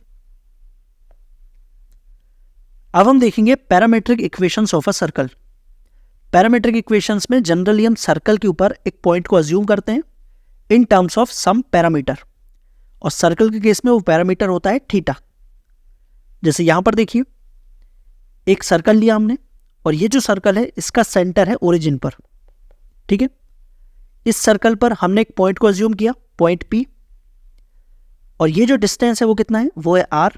अब हम देखेंगे parametric equations of a circle. Parametric equations में जनरली हम सर्कल के ऊपर एक पॉइंट को अज्यूम करते हैं in terms of some parameter, और सर्कल के केस में वो पैरामीटर होता है थीटा। जैसे यहां पर देखिए एक सर्कल लिया हमने, और ये जो सर्कल है इसका सेंटर है ओरिजिन पर, ठीक है। इस सर्कल पर हमने एक पॉइंट को अज्यूम किया, पॉइंट P, और ये जो डिस्टेंस है वो कितना है, वो है R,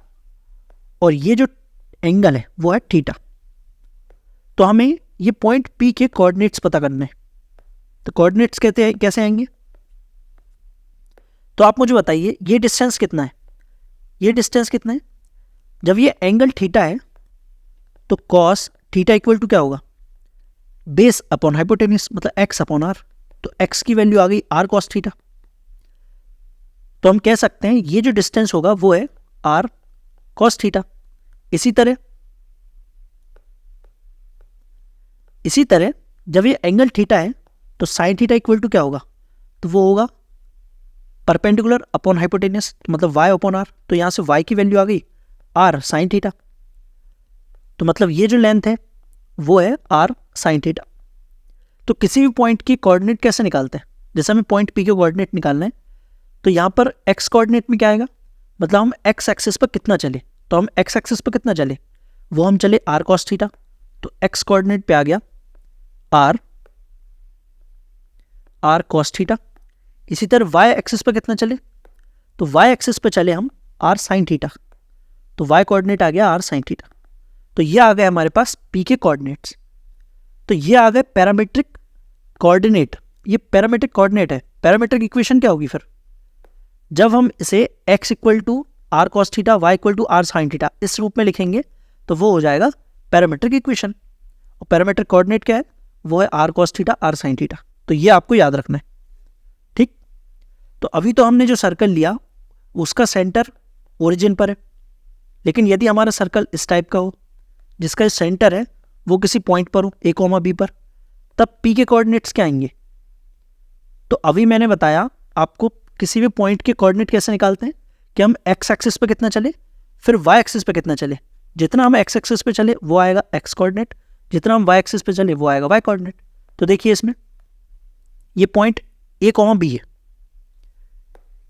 और ये जो एंगल है वो है थीटा। तो हमें ये पॉइंट P के कोऑर्डिनेट्स पता करने हैं। तो कोऑर्डिनेट्स कहते हैं कैसे आएंगे, तो आप मुझे बताइए ये डिस्टेंस कितना है, ये डिस्टेंस कितना है। जब ये एंगल थीटा है तो कॉस थीटा इक्वल टू क्या होगा, बेस अपॉन हाइपोटेन्यूस, मतलब x अपॉन r। तो x की वैल्यू आ गई r cos थीटा। तो हम कह सकते हैं ये जो डिस्टेंस होगा वो है r cos थीटा। इसी तरह जब ये एंगल थीटा है तो साइन थीटा इक्वल टू क्या होगा, तो वो होगा परपेंडिकुलर अपॉन हाइपोटेन्यूस, मतलब y अपॉन r। तो यहां से y की वैल्यू आ गई r साइन थीटा। तो मतलब ये जो लेंथ है वो है r साइन थीटा। तो किसी भी पॉइंट की कोऑर्डिनेट कैसे निकालते हैं, जैसे हमें पॉइंट P के कोऑर्डिनेट निकालना है तो यहाँ पर x कोऑर्डिनेट में क्या आएगा, मतलब हम x एक्सिस पर कितना चले, तो हम x एक्सिस पर कितना चले, वो हम चले r cos थीटा। तो x कोऑर्डिनेट पे आ गया r cos थीटा। इसी तरह y एक्सिस पर कितना चले, तो y एक्सिस पर चले हम r साइन थीटा। तो y कोऑर्डिनेट आ गया r साइन थीटा। तो ये आ गए हमारे पास P के कोऑर्डिनेट्स। तो ये आ गए पैरामीट्रिक कोऑर्डिनेट। ये पैरामीट्रिक कोऑर्डिनेट है। पैरामीट्रिक इक्वेशन क्या होगी फिर, जब हम इसे x equal to r cos theta, y equal to r sine theta इस रूप में लिखेंगे तो वो हो जाएगा पैरामीट्रिक इक्वेशन। और पैरामीट्रिक कोऑर्डिनेट क्या है, वो है r cos theta r sine theta. तो ये आपको याद रखना है, ठीक। तो अभी तो हमने जो सर्कल लिया उसका सेंटर ओरिजिन पर है, लेकिन यदि हमारा सर्कल इस टाइप का हो जिसका सेंटर है वो किसी पॉइंट पर हो a, B पर, तब P के कोऑर्डिनेट्स क्या आएंगे। तो अभी मैंने बताया आपको किसी भी पॉइंट के कोऑर्डिनेट कैसे निकालते हैं कि हम x एक्सिस पे कितना चले, फिर y एक्सिस पे कितना चले। जितना हम x एक्सिस पे चले वो आएगा x कोऑर्डिनेट, जितना हम y एक्सिस पे चले वो आएगा y कोऑर्डिनेट। तो देखिए इसमें ये पॉइंट a, B है,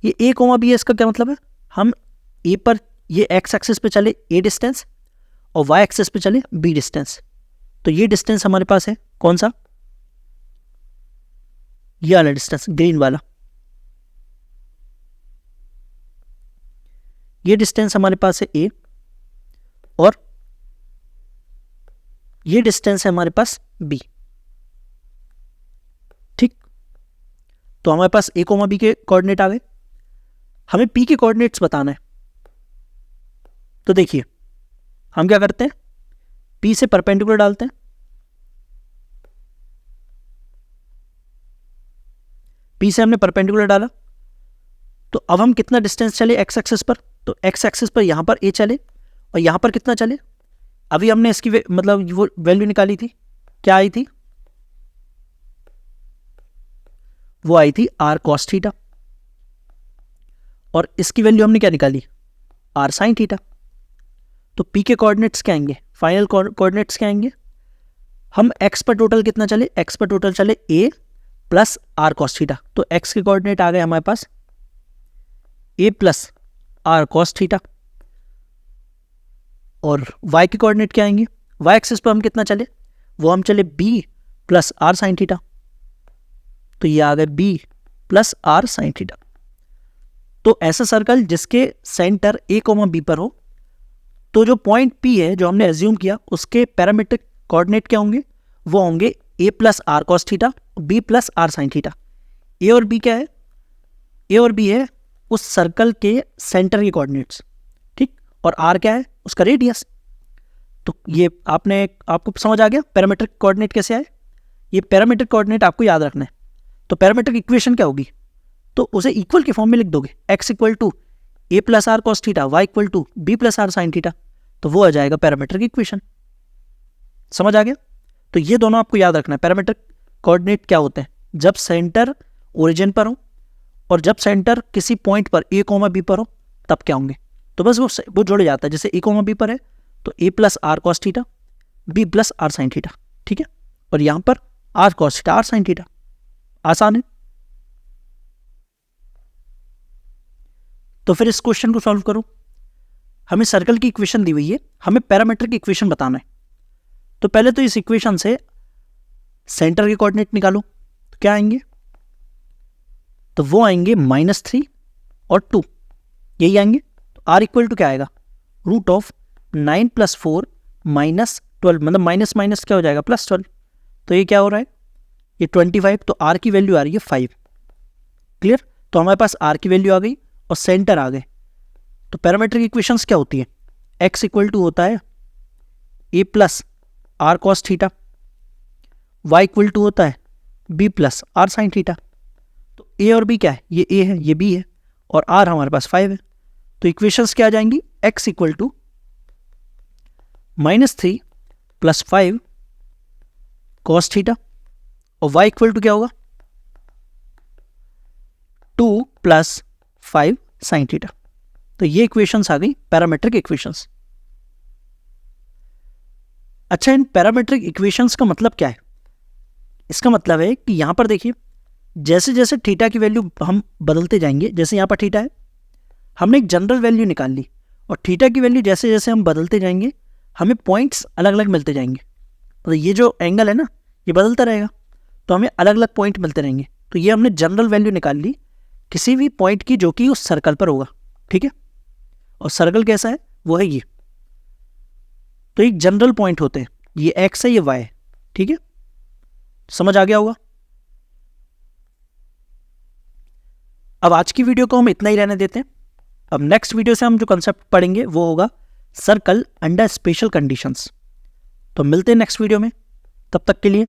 ये a, B है। इसका क्या मतलब है, हम a पर ये x एक्सिस पे चले a डिस्टेंस और y एक्सिस पे चले b डिस्टेंस। तो ये डिस्टेंस हमारे पास है कौन सा, ये वाला डिस्टेंस ग्रीन वाला, ये डिस्टेंस हमारे पास है a, और ये डिस्टेंस है हमारे पास b, ठीक। तो हमारे पास a, B के कोऑर्डिनेट आ गए। हमें p के कोऑर्डिनेट्स बताना है। तो देखिए हम क्या करते हैं, P से परपेंडिकुलर डालते हैं, P से हमने परपेंडिकुलर डाला। तो अब हम कितना डिस्टेंस चले x एक्सिस पर, तो x एक्सिस पर यहां पर a चले और यहां पर कितना चले, अभी हमने इसकी मतलब वो वैल्यू निकाली थी, क्या आई थी, वो आई थी r cos थीटा, और इसकी वैल्यू हमने क्या निकाली, r sin थीटा। तो P के कोऑर्डिनेट्स क्या आएंगे, फाइनल कोऑर्डिनेट्स क्या आएंगे, हम x पर टोटल कितना चले, x पर टोटल चले a plus r cos theta. तो x के कोऑर्डिनेट आ गए हमारे पास a plus r cos theta, और y के कोऑर्डिनेट क्या आएंगे, y एक्सिस पर हम कितना चले, वो हम चले b plus r sine theta. तो ये आ गए b plus r sine theta. तो ऐसा सर्कल जिसके सेंटर a, B पर हो, तो जो पॉइंट P है जो हमने एज्यूम किया उसके पैरामीट्रिक कोऑर्डिनेट क्या होंगे, वो होंगे a plus r cos theta, b plus r sine theta. a और b क्या है, a और b है उस सर्कल के सेंटर के कोऑर्डिनेट्स, ठीक, और r क्या है, उसका रेडियस। तो ये आपको समझ आ गया पैरामीट्रिक कोऑर्डिनेट कैसे आए। ये पैरामीट्रिक कोऑर्डिनेट आपको याद रखना है। तो पैरामीट्रिक इक्वेशन क्या होगी, तो उसे इक्वल के फॉर्म में लिख दोगे, x equal to a plus r cos theta, y equal to b plus r sine theta. तो वो आ जाएगा पैरामीट्रिक इक्वेशन। समझ आ गया। तो ये दोनों आपको याद रखना है। पैरामीट्रिक कोऑर्डिनेट क्या होते हैं, जब सेंटर ओरिजिन पर हो और जब सेंटर किसी पॉइंट पर a, B पर हो तब क्या होंगे। तो बस वो जुड़ जाता है। जैसे a, B पर है तो a plus r cos theta, b plus r sine theta, ठीक है, और यहां पर r cos theta, r sine theta. आसान है। तो फिर इस क्वेश्चन को सॉल्व करो। हमें सर्कल की इक्वेशन दी हुई है, हमें पैरामीट्रिक इक्वेशन बताना है। तो पहले तो इस इक्वेशन से सेंटर के कोऑर्डिनेट निकालो। तो क्या आएंगे, तो वो आएंगे -3 और 2, यही आएंगे। तो r इक्वल टू क्या आएगा, रूट ऑफ 9 + 4 -12, मतलब माइनस माइनस क्या हो जाएगा, +12। तो ये क्या हो रहा है, ये 25, तो r की वैल्यू आ रही है 5। क्लियर। तो हमारे पास r की वैल्यू आ गई और सेंटर आ गए। तो पैरामीट्रिक इक्वेशंस क्या होती है, x इक्वल टू होता है a + r cos theta, y equal to होता है b + r sin थीटा। तो a और b क्या है, ये a है, ये b है, और r हमारे पास 5 है। तो इक्वेशंस क्या आ जाएंगी, x equal to -3 + 5 cos theta, और y इक्वल टू क्या होगा, 2 + 5 sin थीटा। तो ये इक्वेशंस आ गई पैरामेट्रिक इक्वेशंस। अच्छा, इन पैरामेट्रिक इक्वेशंस का मतलब क्या है, इसका मतलब है कि यहां पर देखिए, जैसे जैसे थीटा की वैल्यू हम बदलते जाएंगे, जैसे यहां पर थीटा है, हमने एक जनरल वैल्यू निकाल ली, और थीटा की वैल्यू जैसे जैसे हम बदलते जाएंगे हमें पॉइंट्स अलग अलग मिलते जाएंगे। तो ये जो एंगल है ना, ये बदलता रहेगा, तो हमें अलग अलग पॉइंट मिलते रहेंगे। तो ये हमने जनरल वैल्यू निकाल ली किसी भी पॉइंट की जो कि उस सर्कल पर होगा, ठीक है। और सर्कल कैसा है, वो है ये। तो एक जनरल पॉइंट होते हैं, ये x है, ये y है, ठीक है। समझ आ गया होगा। अब आज की वीडियो को हम इतना ही रहने देते हैं। अब नेक्स्ट वीडियो से हम जो कंसेप्ट पढ़ेंगे वो होगा सर्कल अंडर स्पेशल कंडीशंस। तो मिलते हैं नेक्स्ट वीडियो में, तब तक के लिए